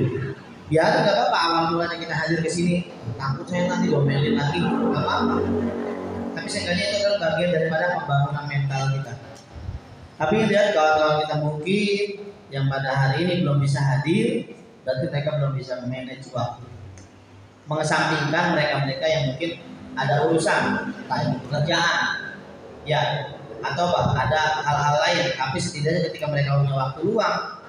Biar nggak apa-apa awal mulanya kita hadir ke sini, takut saya nanti domelin lagi, nggak apa-apa. Tapi seenggaknya itu adalah bagian daripada pembangunan mental kita. Tapi lihat kawan-kawan kita mungkin yang pada hari ini belum bisa hadir, berarti mereka belum bisa memanage waktu. Mengesampingkan mereka-mereka yang mungkin ada urusan, entah itu pekerjaan, ya, atau ada hal-hal lain. Tapi setidaknya ketika mereka punya waktu luang,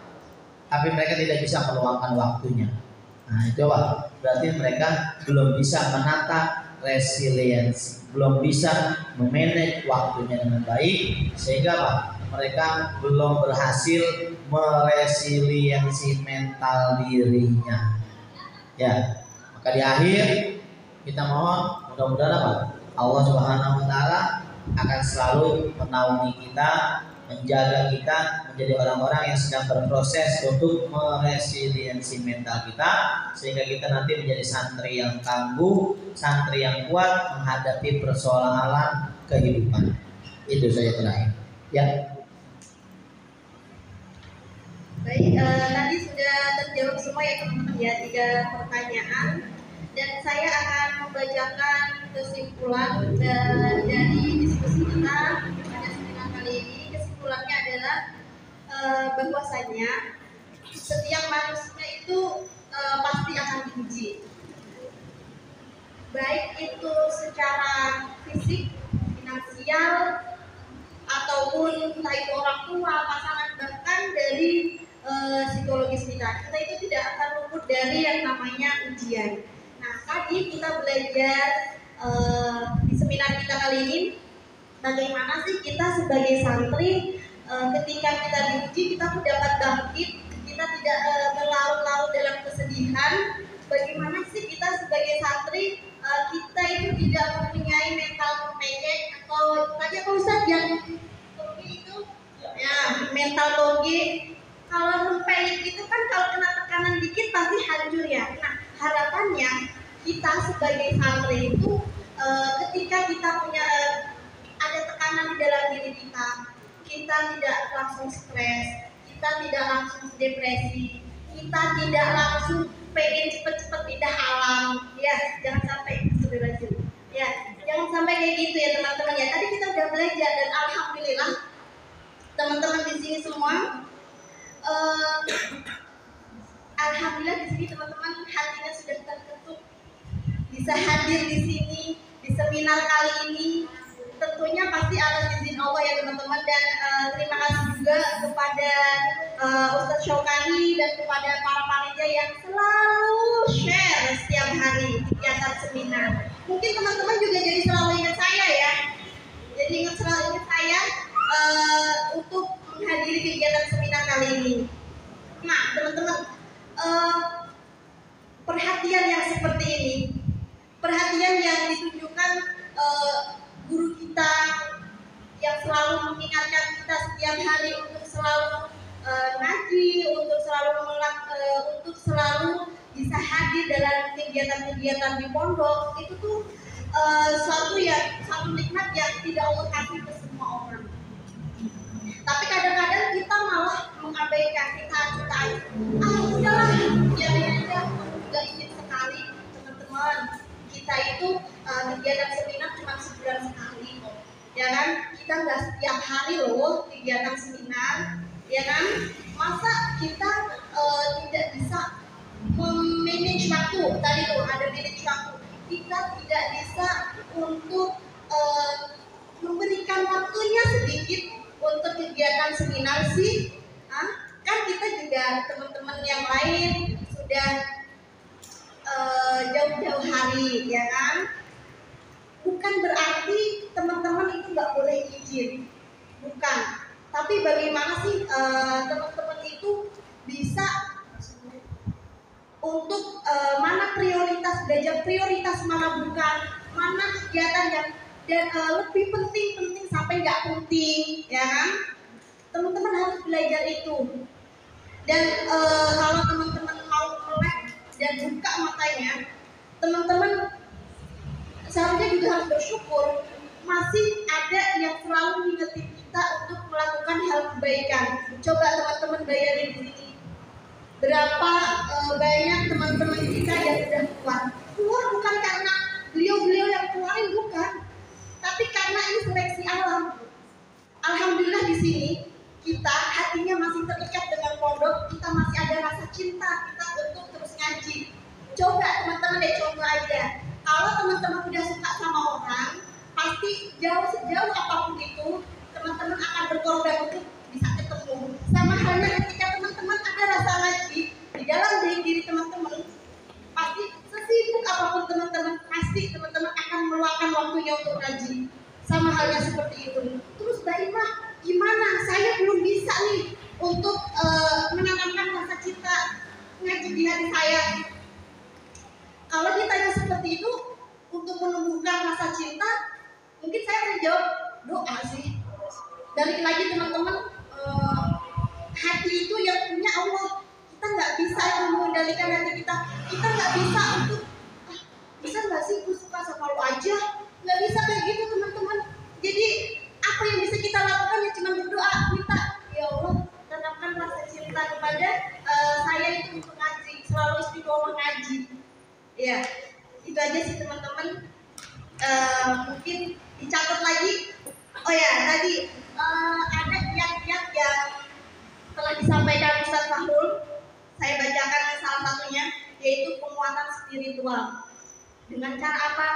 tapi mereka tidak bisa meluangkan waktunya. Nah itu berarti mereka belum bisa menata resiliensi, belum bisa memanage waktunya dengan baik, sehingga mereka belum berhasil meresiliensi mental dirinya. Ya, maka di akhir kita mohon mudah-mudahan Allah Subhanahu Wa Taala akan selalu menaungi kita, menjaga kita menjadi orang-orang yang sedang berproses untuk meresiliensi mental kita, sehingga kita nanti menjadi santri yang tangguh, santri yang kuat menghadapi persoalan kehidupan. Itu saya terakhir. Ya. Baik, tadi sudah terjawab semua ya teman-teman ya, 3 pertanyaan, dan saya akan membacakan kesimpulan dari diskusi kita pada seminar kali ini. Kesimpulannya adalah bahwasanya setiap manusia itu pasti akan diuji, baik itu secara fisik, finansial, ataupun entah itu orang tua, pasangan, bahkan dari psikologis kita. Kita itu tidak akan luput dari yang namanya ujian. Nah, tadi kita belajar di seminar kita kali ini, bagaimana sih kita sebagai santri ketika kita diuji, kita pun dapat bangkit, kita tidak berlarut-larut dalam kesedihan. Bagaimana sih kita sebagai santri, kita itu tidak mempunyai mental pendek, atau tadi apa Ustaz yang togi itu ya, mental togi. Kalau rempeyek itu kan kalau kena tekanan dikit pasti hancur ya. Nah, harapannya kita sebagai santri itu ketika kita punya ada tekanan di dalam diri kita, kita tidak langsung stres, kita tidak langsung depresi, kita tidak langsung pengen cepet-cepet pindah alam, ya jangan sampai sebenarnya, ya jangan sampai kayak gitu ya teman-teman ya. Tadi kita udah belajar dan alhamdulillah teman-teman di sini semua, alhamdulillah di sini teman-teman hatinya sudah terketuk bisa hadir di sini di seminar kali ini. Tentunya pasti atas izin Allah ya teman-teman, dan terima kasih juga kepada Ustadz Syokani dan kepada para panitia yang selalu share setiap hari kegiatan seminar. Mungkin teman-teman juga jadi selalu ingat saya ya, jadi selalu ingat saya untuk menghadiri kegiatan seminar kali ini. Nah teman-teman, perhatian yang seperti ini, perhatian yang ditunjukkan guru kita yang selalu mengingatkan kita setiap hari untuk selalu ngaji, untuk selalu bisa hadir dalam kegiatan-kegiatan di pondok, itu tuh satu nikmat yang tidak Allah kasih ke semua orang. Tapi kadang-kadang kita malah mengabaikan, kita udahlah biarin aja. Juga ingin sekali teman-teman, kita itu kegiatan seminar cuma sebulan sekali kok, ya kan? Kita nggak setiap hari loh kegiatan seminar, ya kan? Masa kita tidak bisa memanage waktu? Tadi tuh ada manage waktu. Kita tidak bisa untuk memberikan waktunya sedikit untuk kegiatan seminar sih. Kan kita juga teman-teman yang lain sudah jauh-jauh hari, ya kan? Bukan berarti teman-teman itu nggak boleh izin, bukan. Tapi bagaimana sih teman-teman itu bisa untuk mana prioritas belajar, prioritas mana bukan, mana kegiatan yang dan lebih penting sampai nggak penting, ya kan? Teman-teman harus belajar itu. Dan kalau teman-teman mau melek dan buka matanya, teman-teman seharusnya juga harus bersyukur masih ada yang selalu mengingetin kita untuk melakukan hal kebaikan. Coba teman-teman bayarin di sini berapa banyak teman-teman kita yang sudah keluar bukan karena beliau-beliau yang keluarin, bukan, tapi karena ini seleksi alam. Alhamdulillah di sini kita hatinya masih terikat dengan pondok, kita masih ada rasa cinta kita untuk terus ngaji. Coba teman-teman deh, coba aja. Kalau teman-teman udah suka sama orang, pasti sejauh apapun itu, teman-teman akan berkorban untuk bisa ketemu. Sama halnya ketika teman-teman ada rasa ngaji di dalam diri teman-teman, pasti sesibuk apapun teman-teman, pasti teman-teman akan meluangkan waktunya untuk ngaji. Sama halnya seperti itu. Terus Mbak Ima, gimana? Saya belum bisa nih untuk menanamkan rasa cinta ngaji di hati saya. Kalau ditanya seperti itu, untuk menumbuhkan rasa cinta, mungkin saya akan jawab doa sih. Balik lagi teman-teman, hati itu yang punya Allah. Kita nggak bisa mengendalikan hati kita. Kita nggak bisa untuk bisa nggak sih gue suka sama lo aja? Nggak bisa kayak gitu teman-teman. Jadi apa yang bisa kita lakukan ya cuma berdoa, minta ya Allah tanamkan rasa cinta kepada saya itu untuk ngaji, selalu istiqomah ngaji. Ya, itu aja sih teman-teman. Mungkin dicatat lagi. Oh ya, tadi ada kiat-kiat yang telah disampaikan Ustaz Fahrul. Saya bacakan salah satunya, yaitu penguatan spiritual. Dengan cara apa?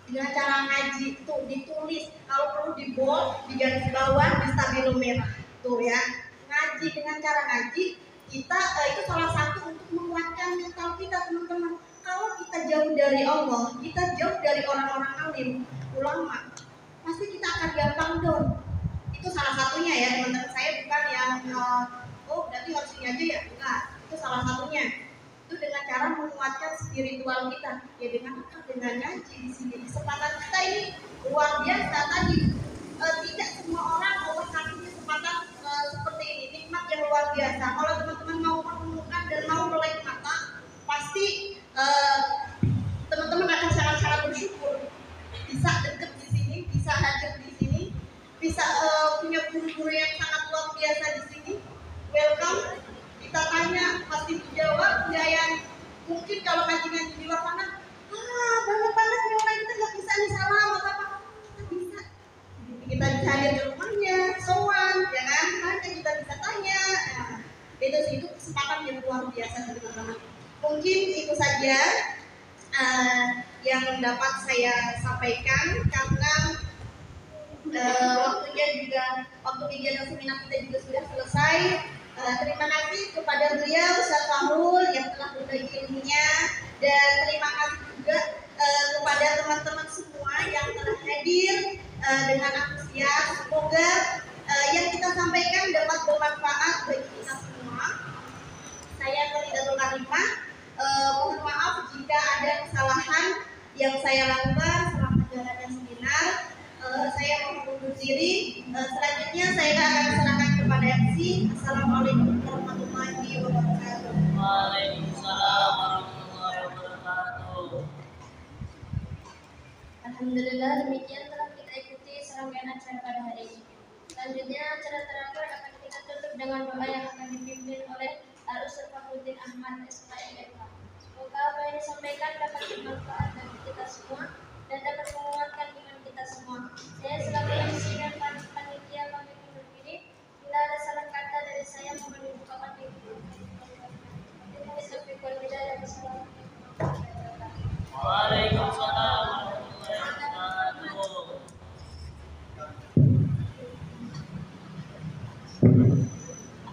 Dengan cara ngaji itu ditulis, kalau perlu di bold, di garis bawah, di stabilo merah. Tuh ya, ngaji dengan cara ngaji kita itu salah satu untuk menguatkan mental kita teman-teman. Kalau kita jauh dari Allah, kita jauh dari orang-orang alim, ulama, pasti kita akan gampang down. Itu salah satunya ya teman-teman. Saya bukan yang berarti harus ini aja ya, bukan. Itu salah satunya. Itu dengan cara menguatkan spiritual kita. Ya dengan ngaji di sini. Kesempatan kita ini luar biasa tadi. Tidak semua orang Allah kasih kesempatan seperti ini, nikmat yang luar biasa. Kalau teman-teman mau menemukan dan mau melek mata, pasti kita tanya pasti dijawab, nggak yang mungkin kalau kajian di luar sana, banyak banget nih orang kita nggak bisa nih salam atau apa, kita bisa. Kita bisa hadir di rumahnya, sowan, ya kan? Tanya kita bisa tanya. Nah, itu kesempatan yang luar biasa teman-teman. Mungkin itu saja yang dapat saya sampaikan karena waktu kegiatan seminar kita juga sudah selesai. Terima kasih kepada beliau Ustaz Fahul yang telah berbagi ilmunya, dan terima kasih juga kepada teman-teman semua yang telah hadir dengan antusias. Semoga yang kita sampaikan dapat bermanfaat bagi kita semua. Saya Khadijatul Karimah, mohon maaf jika ada kesalahan yang saya lakukan selama jalannya seminar. Saya mohon undur diri. Selanjutnya saya akan serahkan kepada MC. Assalamualaikum warahmatullahi wabarakatuh. Waalaikumsalam warahmatullahi wabarakatuh. Alhamdulillah, demikian telah kita ikuti serangkaian acara pada hari ini. Selanjutnya acara terakhir akan kita tutup dengan doa yang akan dipimpin oleh Al-Ustaz Fakhruddin Ahmad SPMK. Semoga apa yang disampaikan dapat bermanfaat bagi kita semua dan dapat menguatkan iman kita semua. Saya selaku MC dan panitia kami undur diri. Bila ada salah kata dari saya mohon dibukakan pintu. Waalaikumsalam warahmatullahi wabarakatuh.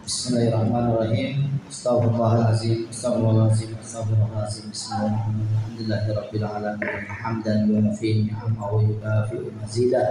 Bismillahirrahmanirrahim. Astaghfirullahaladzim. Astaghfirullahaladzim. Astaghfirullahaladzim. Bismillahirrahmanirrahim. Alhamdulillahirabbil alamin. Hamdan yuwafi ni'amahu wa yukafi'u mazidah.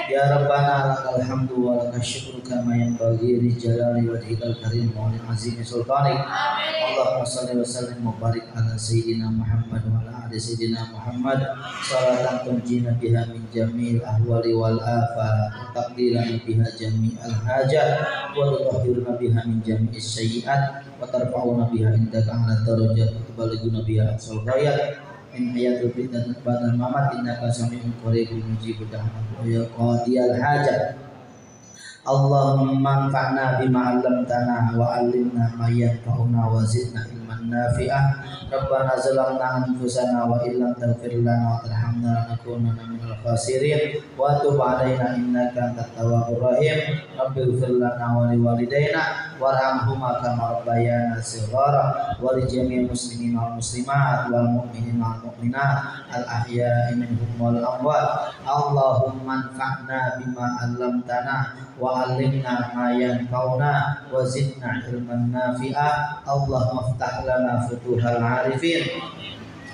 Ya Rabbana lakal hamdu wa lakal syukru kama yanbaghi li jalali wajhikal karim wa li azimi sultanik. Allahumma shalli wa sallim wa barik ala sayyidina Muhammad wa ala ali sayyidina Muhammad salatan tunjina biha min jamil ahwali wal afat wa taqdirana biha jami'al hajat wa tutahhiruna biha min jami'is sayyi'at wa tarfa'una biha indaka ala darajat wa tubalighuna biha aqsal ghayat in hayatul dan badal mamat innaka sami'un qaribun mujibud da'wat wa ya qadiyal hajat. Allahumma anfa'na bima 'allamtana wa 'allimna ma yanfa'una wa zidna ilman nafi'ah. Rabbana zalamna anfusana wa illam taghfir lana wa tarhamna lanakunanna minal khasirin wa tub 'alaina innaka antat tawwabur rahim. Rabbighfir lana wa liwalidayna warhamhuma kama rabbayana shighara wa li jami'il muslimin wal muslimat wal mu'minin wal mu'minat al ahya'i minhum wal amwat. Allahumma anfa'na bima 'allamtana wa 'allimna ma yanfa'una wa zidna ilman nafi'ah. Allahumma iftah lana futuhal 'arifin.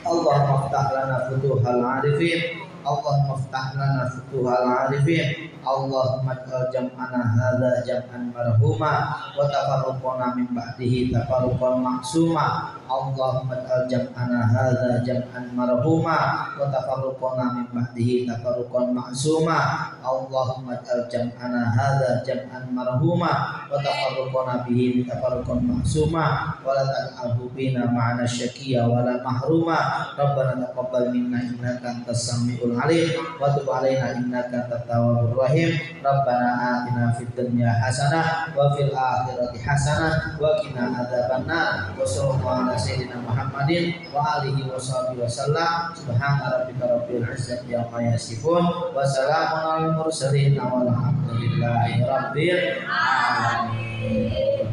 Allahumma iftah lana futuhal 'arifin. Allahumma iftah lana futuhal 'arifin. Allahumma ij'al jam'ana hadza jam'an marhuma wa tafarruqana min ba'dihi tafarruqan ma'suma. Allahumma ij'al jam'ana hadza jam'an marhuma wa tafarruqana min ba'dihi tafarruqan ma'suma. Allahumma ij'al jam'ana hadza jam'an marhuma wa tafarruqana bihi tafarruqan ma'suma wa la taj'alhu bina ma'ana syaqiyya wa la mahruma. Rabbana taqabbal minna innaka antas samiul alim wa tub 'alaina innaka antat tawwabur rahim. Rabbana atina fid dunya hasanah wa fil akhirati hasanah wa qina adzabannar. Wa sallallahu ala sayyidina Muhammadin wa alihi wa sahbihi wasallam. Subhana rabbika rabbil izzati amma yasifun wa salamun alal mursalin walhamdulillahi rabbil alamin.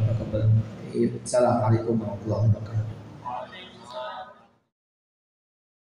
Assalamualaikum warahmatullahi wabarakatuh.